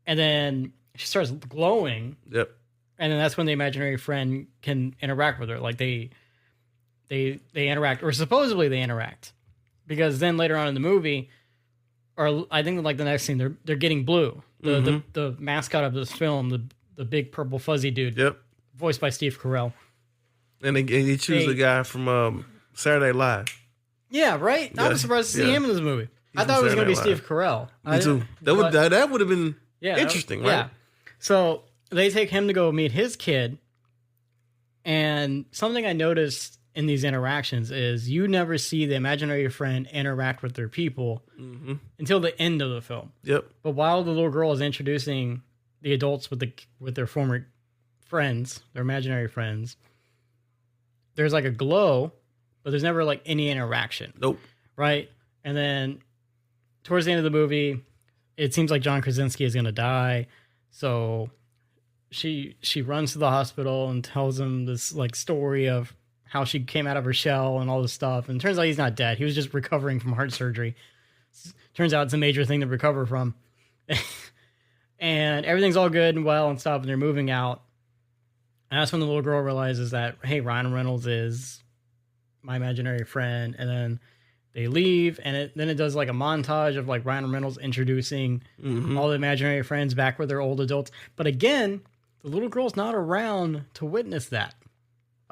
and then she starts glowing. Yep. And then that's when the imaginary friend can interact with her. They interact, or supposedly they interact, because then later on in the movie, or I think the next scene, they're getting Blue, the mascot of this film, the big purple fuzzy dude. Yep. Voiced by Steve Carell. And they choose the guy from Saturday Night Live. Yeah, right? I was surprised to see him in this movie. I thought it was going to be Steve Carell. Me too. That would have been interesting, right? Yeah. So they take him to go meet his kid. And something I noticed in these interactions is you never see the imaginary friend interact with their people until the end of the film. Yep. But while the little girl is introducing the adults with their former friends, their imaginary friends, there's a glow, but there's never any interaction. Nope. Right? And then towards the end of the movie, it seems like John Krasinski is going to die. So she runs to the hospital and tells him this story of how she came out of her shell and all this stuff. And it turns out he's not dead. He was just recovering from heart surgery. Turns out it's a major thing to recover from. And everything's all good and well and stuff, and they're moving out. And that's when the little girl realizes that, hey, Ryan Reynolds is my imaginary friend. And then they leave, and then it does a montage of Ryan Reynolds introducing all the imaginary friends back with their old adults. But again, the little girl's not around to witness that.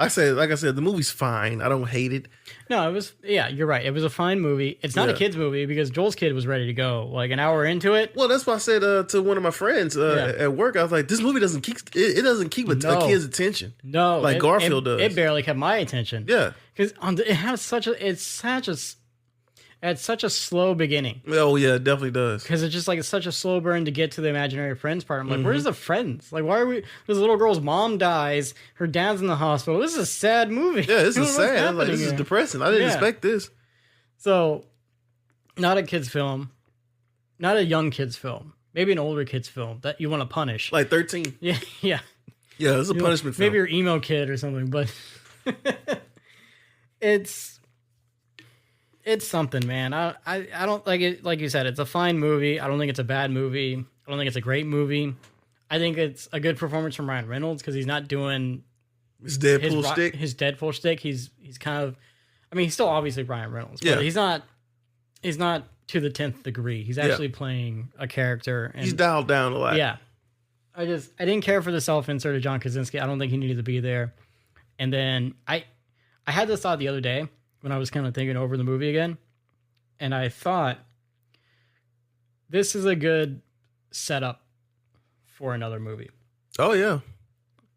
Like I said, the movie's fine. I don't hate it. No, you're right. It was a fine movie. It's not a kid's movie because Joel's kid was ready to go an hour into it. Well, that's why I said to one of my friends at work, I was like, this movie doesn't keep a kid's attention. No. Garfield does. It barely kept my attention. Yeah. Because it's such a slow beginning. Oh, yeah, it definitely does. Because it's just it's such a slow burn to get to the imaginary friends part. I'm like, where's the friends? Why are we... This little girl's mom dies. Her dad's in the hospital. This is a sad movie. Yeah, this is sad. This is depressing. I didn't expect this. So, not a kid's film. Not a young kid's film. Maybe an older kid's film that you want to punish. 13. Yeah, yeah. Yeah, it's a punishment film. Maybe your emo kid or something, but... It's something, man. I don't like it. Like you said, it's a fine movie. I don't think it's a bad movie. I don't think it's a great movie. I think it's a good performance from Ryan Reynolds because he's not doing his Deadpool stick. His Deadpool stick. He's kind of. I mean, he's still obviously Ryan Reynolds, but he's not to the 10th degree. He's actually playing a character. And he's dialed down a lot. Yeah. I didn't care for the self-insert of John Krasinski. I don't think he needed to be there. And then I had this thought the other day when I was kind of thinking over the movie again. And I thought, this is a good setup for another movie. Oh, yeah.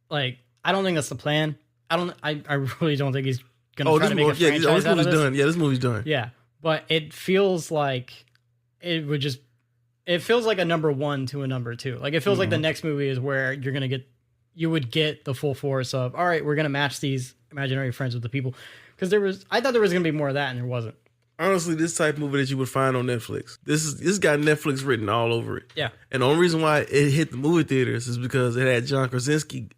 I don't think that's the plan. I really don't think he's going to try to make a franchise out of this. Done. Yeah, this movie's done. Yeah. but it feels like it would just. It feels like a number 1 to a number 2. Like it feels like the next movie is where you would get the full force of, all right, we're gonna match these imaginary friends with the people. Because I thought there was gonna be more of that, and there wasn't. Honestly, this type of movie that you would find on Netflix. This got Netflix written all over it. Yeah. And the only reason why it hit the movie theaters is because it had John Krasinski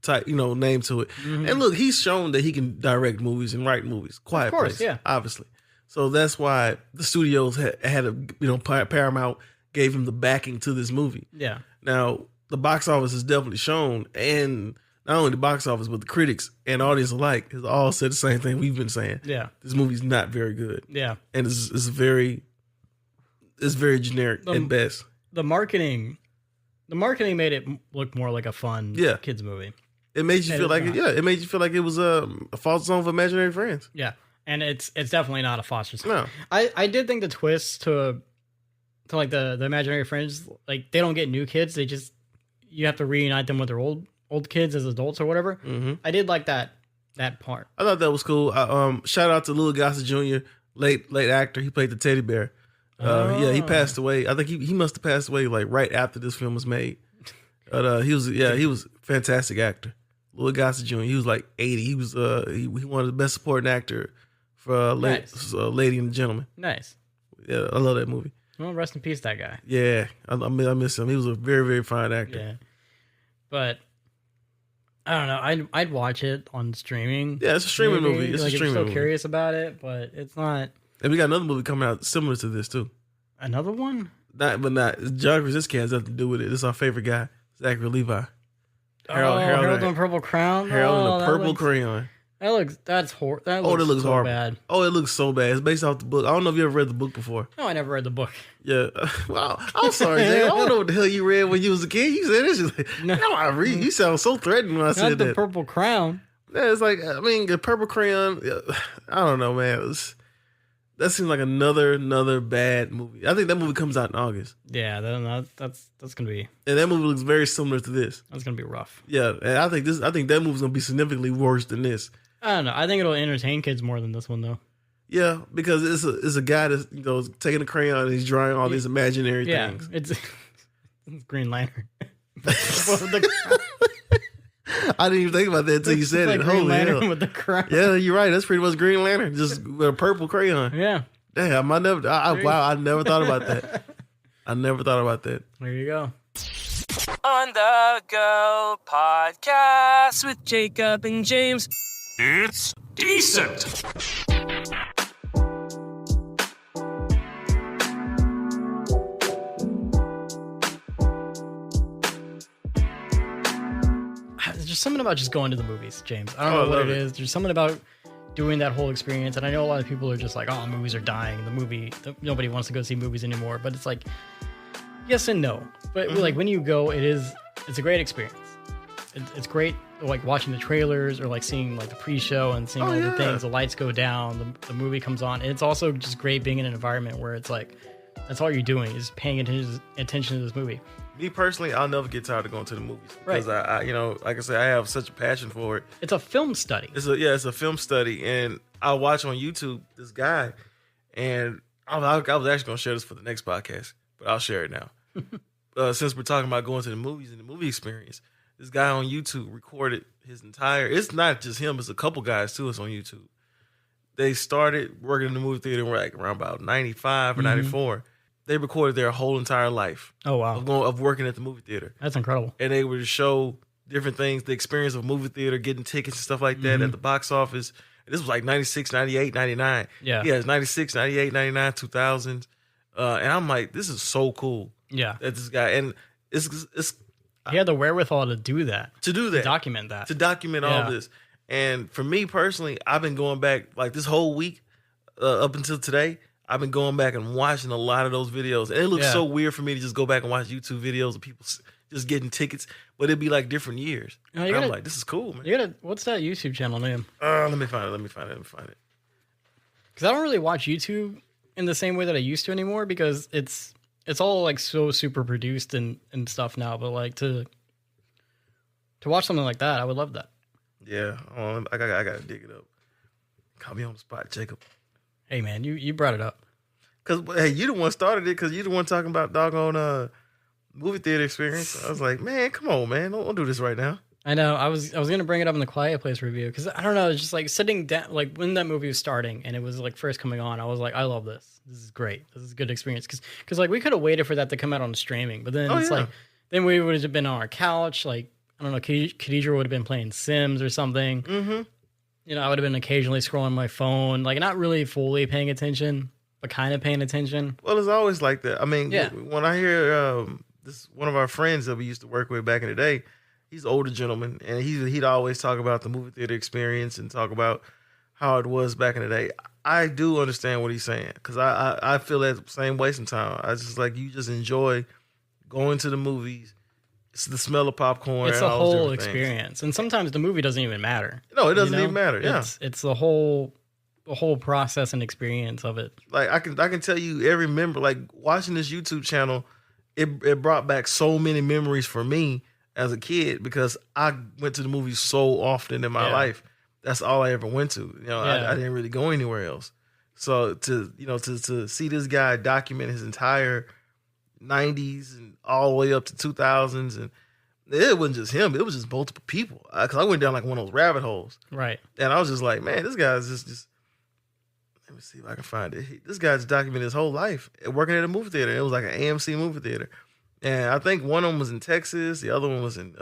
type, name to it. And look, he's shown that he can direct movies and write movies. Quiet Place, yeah, obviously. So that's why the studios Paramount gave him the backing to this movie. Yeah. Now, the box office has definitely shown, and not only the box office, but the critics and audience alike has all said the same thing we've been saying. Yeah. This movie's not very good. Yeah. And it's very generic at best. The marketing made it look more like a fun kids movie. It made you feel like it made you feel like it was a false zone of imaginary friends. Yeah. And it's definitely not a foster son. No. I did think the twist to like the imaginary friends, like they don't get new kids, you have to reunite them with their old kids as adults or whatever. Mm-hmm. I did like that part. I thought that was cool. Shout out to Louis Gossett Jr., late actor. He played the teddy bear. Yeah, he passed away. I think he must have passed away like right after this film was made. But he was a fantastic actor. Louis Gossett Jr. He was like 80. He was he won the best supporting actor for Lady and the Gentleman. Nice. Yeah, I love that movie. Well, rest in peace, that guy. Yeah, I miss him. He was a very, very fine actor. Yeah, but I don't know. I'd watch it on streaming. Yeah, it's a streaming movie. It's like, a streaming movie. I'm still curious about it, but it's not. And we got another movie coming out similar to this too. Another one? Not John Krasinski has nothing to do with it. It's our favorite guy, Zachary Levi. Harold and the Purple Crown. Harold and the Purple Crayon. That looks that looks so horrible. Bad. Oh, it looks so bad. It's based off the book. I don't know if you ever read the book before. No, I never read the book. Yeah. Well, I'm sorry, Jay. I don't know what the hell you read when you was a kid. You said this. Like, no, I read. You sound so threatening when I said that. Not the Purple Crown. Yeah, it's like, I mean, the Purple Crayon. I don't know, man. That seems like another bad movie. I think that movie comes out in August. Yeah, that's gonna be. And that movie looks very similar to this. That's gonna be rough. Yeah, and I think that movie's gonna be significantly worse than this. I don't know. I think it'll entertain kids more than this one, though. Yeah, because it's a guy that's taking a crayon and he's drawing all these imaginary things. It's Green Lantern. I didn't even think about that until you said it. Green Holy Lantern hell. with the crown. Yeah, you're right. That's pretty much Green Lantern, just with a purple crayon. Yeah. Damn, I never thought about that. I never thought about that. There you go. On the Go podcast with Jacob and James. It's decent. There's just something about just going to the movies, James. I don't know what it is. There's something about doing that whole experience. And I know a lot of people are just like, oh, movies are dying. Nobody wants to go see movies anymore. But it's like, yes and no. But like when you go, it's a great experience. It's great, like watching the trailers or like seeing like the pre-show and seeing all the things. The lights go down, the movie comes on. And it's also just great being in an environment where it's like, that's all you're doing is paying attention to this movie. Me personally, I'll never get tired of going to the movies because I like I said, I have such a passion for it. It's a film study. It's a film study, and I watch on YouTube this guy, and I was actually going to share this for the next podcast, but I'll share it now. Since we're talking about going to the movies and the movie experience, this guy on YouTube recorded his entire. It's not just him; it's a couple guys too. It's on YouTube. They started working in the movie theater like around about 95 or 94. They recorded their whole entire life. Oh, wow. Of working at the movie theater. That's incredible. And they would show different things, the experience of movie theater, getting tickets and stuff like that at the box office. And this was like 96, 98, 99. Yeah. Yeah, it's 96, 98, 99, 2000. And I'm like, this is so cool. Yeah. That this guy, and it's he had the wherewithal to do that. To document that. To document all this. And for me personally, I've been going back like this whole week up until today. I've been going back and watching a lot of those videos. And it looks so weird for me to just go back and watch YouTube videos of people just getting tickets. But it'd be like different years. And I'm like, this is cool, man. What's that YouTube channel name? Let me find it. Because I don't really watch YouTube in the same way that I used to anymore because it's all like so super produced and stuff now. But like to watch something like that, I would love that. Yeah. I got to dig it up. Caught me on the spot, Jacob. Hey, man, you brought it up. Because, hey, you the one started it because you the one talking about doggone movie theater experience. I was like, man, come on, man. Don't do this right now. I know. I was going to bring it up in the Quiet Place review because I don't know. It's just like sitting down, like when that movie was starting and it was like first coming on, I was like, I love this. This is great. This is a good experience. Because like we could have waited for that to come out on streaming, but then like, then we would have been on our couch. Like, I don't know, Khadijah would have been playing Sims or something. Mm-hmm. You know, I would have been occasionally scrolling my phone, like not really fully paying attention, but kind of paying attention. Well, it's always like that. I mean, when I hear this, one of our friends that we used to work with back in the day, he's an older gentleman, and he'd always talk about the movie theater experience and talk about how it was back in the day. I do understand what he's saying because I feel that same way sometimes. I just like you just enjoy going to the movies. It's the smell of popcorn. It's the whole experience, and sometimes the movie doesn't even matter. No, it doesn't even matter. Yeah, it's the whole process and experience of it. Like I can tell you every member. Like watching this YouTube channel, it brought back so many memories for me as a kid because I went to the movies so often in my life. That's all I ever went to. You know, I didn't really go anywhere else. So to see this guy document his entire 90s and all the way up to 2000s, and it wasn't just him, it was just multiple people because I went down like one of those rabbit holes, right? And I was just like, man, this guy's just let me see if I can find it. This guy's documented his whole life working at a movie theater. It was like an AMC movie theater, and I think one of them was in Texas, the other one was in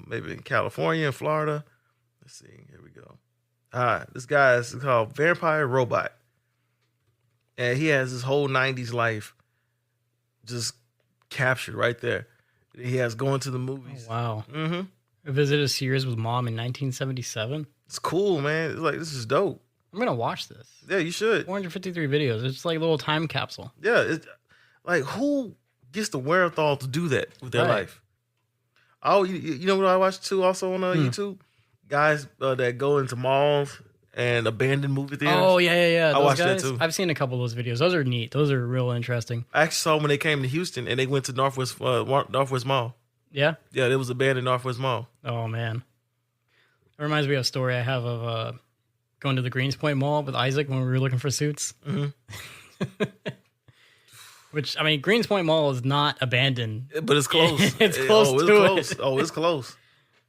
maybe in California and Florida. Let's see, here we go. All right, this guy is called Vampire Robot, and he has his whole 90s life just captured right there. He has going to the movies. Oh, wow. Mm-hmm. I visited Sears with mom in 1977. It's cool, man. It's like, this is dope. I'm going to watch this. Yeah, you should. 453 videos. It's like a little time capsule. Yeah. It's like, who gets the wherewithal to do that with their life? Oh, you know what I watched too also on YouTube? Guys that go into malls and abandoned movie theaters. Oh, yeah. I watched that too. I've seen a couple of those videos. Those are neat. Those are real interesting. I actually saw when they came to Houston and they went to Northwest Mall. Yeah? Yeah, it was abandoned Northwest Mall. Oh, man. It reminds me of a story I have of going to the Greenspoint Mall with Isaac when we were looking for suits. Mm-hmm. Which, I mean, Greenspoint Mall is not abandoned. But it's close. It's close to it. Oh, it's close.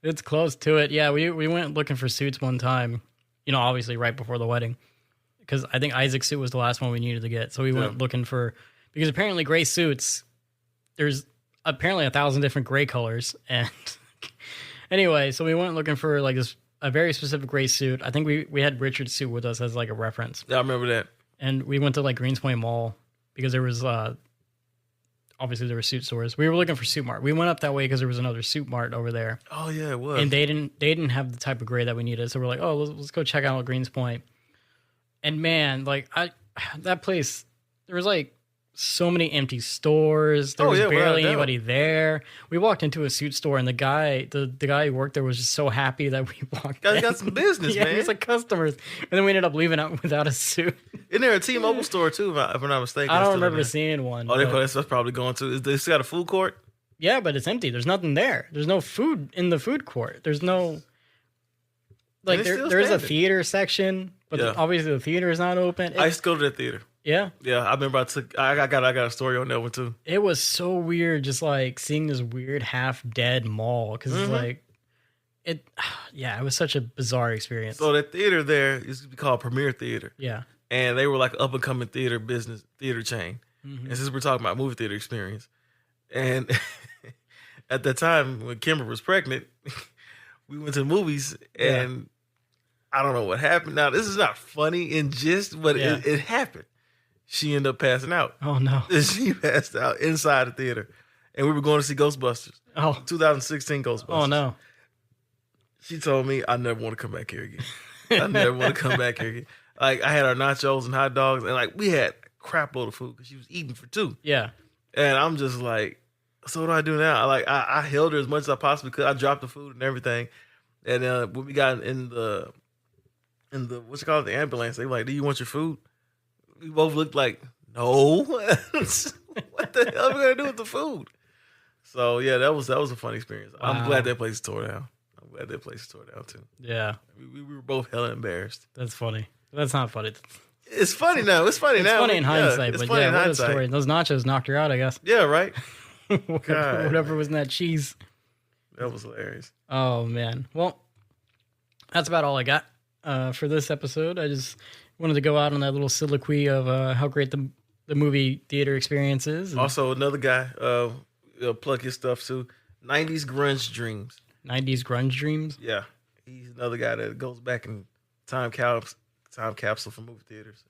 It's close to it. Yeah, we went looking for suits one time, you know, obviously right before the wedding, because I think Isaac's suit was the last one we needed to get. So we went looking for, because apparently gray suits, there's apparently 1,000 different gray colors. And anyway, so we went looking for like a very specific gray suit. I think we had Richard's suit with us as like a reference. Yeah, I remember that. And we went to like Greenspoint Mall because there was, obviously there were suit stores. We were looking for Suit Mart. We went up that way because there was another Suit Mart over there. Oh yeah, it was. And they didn't have the type of gray that we needed. So we're like, oh, let's go check out Greenspoint. And man, like that place, there was like so many empty stores. There was barely anybody there. We walked into a suit store and the guy who worked there was just so happy that we walked in. Got some business, man. He's like customers. And then we ended up leaving out without a suit. Isn't there a T-Mobile store too, if I'm not mistaken? I don't remember seeing one. Oh, that's probably going to. It's got a food court? Yeah, but it's empty. There's nothing there. There's no food in the food court. There's no... Like, there's a theater section, but obviously the theater is not open. I used to go to that theater. Yeah? Yeah, I remember I got a story on that one too. It was so weird just like seeing this weird half-dead mall, because it's like... It was such a bizarre experience. So that theater there used to be called Premier Theater. Yeah. And they were like an up-and-coming theater chain. Mm-hmm. And since we're talking about movie theater experience, and at that time when Kimber was pregnant, we went to the movies, and I don't know what happened. Now, this is not funny in gist, but it happened. She ended up passing out. Oh, no. She passed out inside the theater. And we were going to see Ghostbusters. Oh. 2016 Ghostbusters. Oh, no. She told me, I never want to come back here again. I never want to come back here again. Like, I had our nachos and hot dogs, and like, we had a crap load of food because she was eating for two. Yeah. And I'm just like, so what do I do now? I held her as much as I possibly could. I dropped the food and everything. And when we got in the what's it called, the ambulance, they were like, do you want your food? We both looked like, no. What the hell are we gonna do with the food? So yeah, that was a fun experience. Wow. I'm glad that place tore down. Too. Yeah. We were both hella embarrassed. That's funny. That's not funny. It's funny now. It's funny now. Funny in hindsight, it's but funny yeah, in what a hindsight. story. Those nachos knocked her out, I guess. Yeah, right. Whatever was in that cheese. That was hilarious. Oh man. Well, that's about all I got for this episode. I just wanted to go out on that little soliloquy of how great the movie theater experience is. And Also, another guy, plug his stuff too. 90s grunge dreams. 90s grunge dreams. Yeah, he's another guy that goes back in time capsule for movie theaters.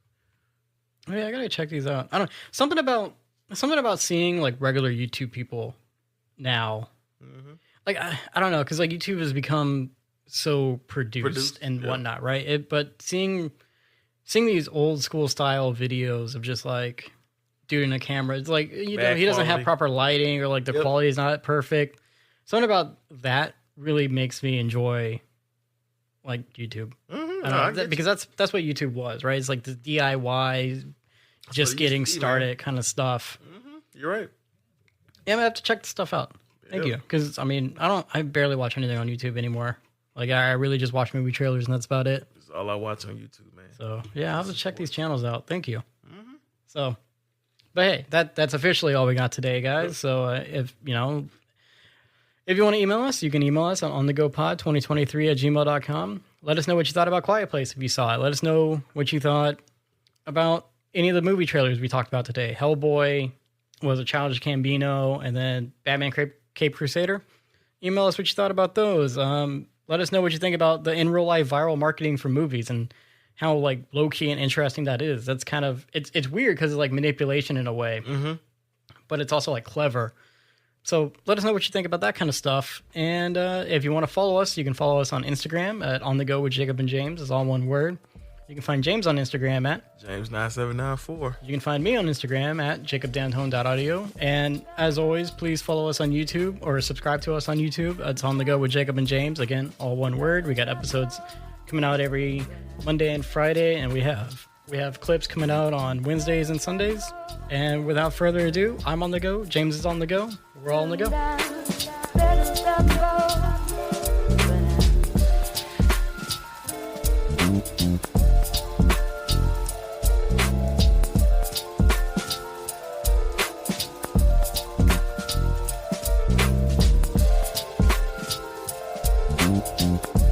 Oh, yeah, I gotta check these out. I don't something about seeing like regular YouTube people now. Mm-hmm. Like I don't know, because like YouTube has become so produced and yeah. whatnot, right? But seeing these old school style videos of just like dude in a camera, it's like he doesn't have proper lighting or like the quality is not perfect. Something about that really makes me enjoy like YouTube. Mm-hmm. I don't know, because that's what YouTube was, right? It's like the DIY, just getting started kind of stuff. Mm-hmm. You're right. Yeah, I'm gonna have to check the stuff out. Thank you, because I mean, I barely watch anything on YouTube anymore. Like I really just watch movie trailers and that's about it. That's all I watch on YouTube, man. So yeah, I'll have to check these channels out. Thank you. Mm-hmm. So, but hey, that's officially all we got today, guys. So if you want to email us, you can email us on onthegopod2023@gmail.com. Let us know what you thought about Quiet Place if you saw it. Let us know what you thought about any of the movie trailers we talked about today. Hellboy was a Childish Gambino, and then Batman Cape Crusader. Email us what you thought about those. Let us know what you think about the in real life viral marketing for movies and how like low key and interesting that is. That's kind of it's weird because it's like manipulation in a way, but it's also like clever. So let us know what you think about that kind of stuff. And if you want to follow us, you can follow us on Instagram at On The Go with Jacob and James. It's all one word. You can find James on Instagram at James9794. You can find me on Instagram at jacobdantone.audio. And as always, please follow us on YouTube or subscribe to us on YouTube. It's On The Go with Jacob and James. Again, all one word. We got episodes coming out every Monday and Friday, and we have clips coming out on Wednesdays and Sundays. And without further ado, I'm on the go. James is on the go. We're all on the go. Mm-hmm.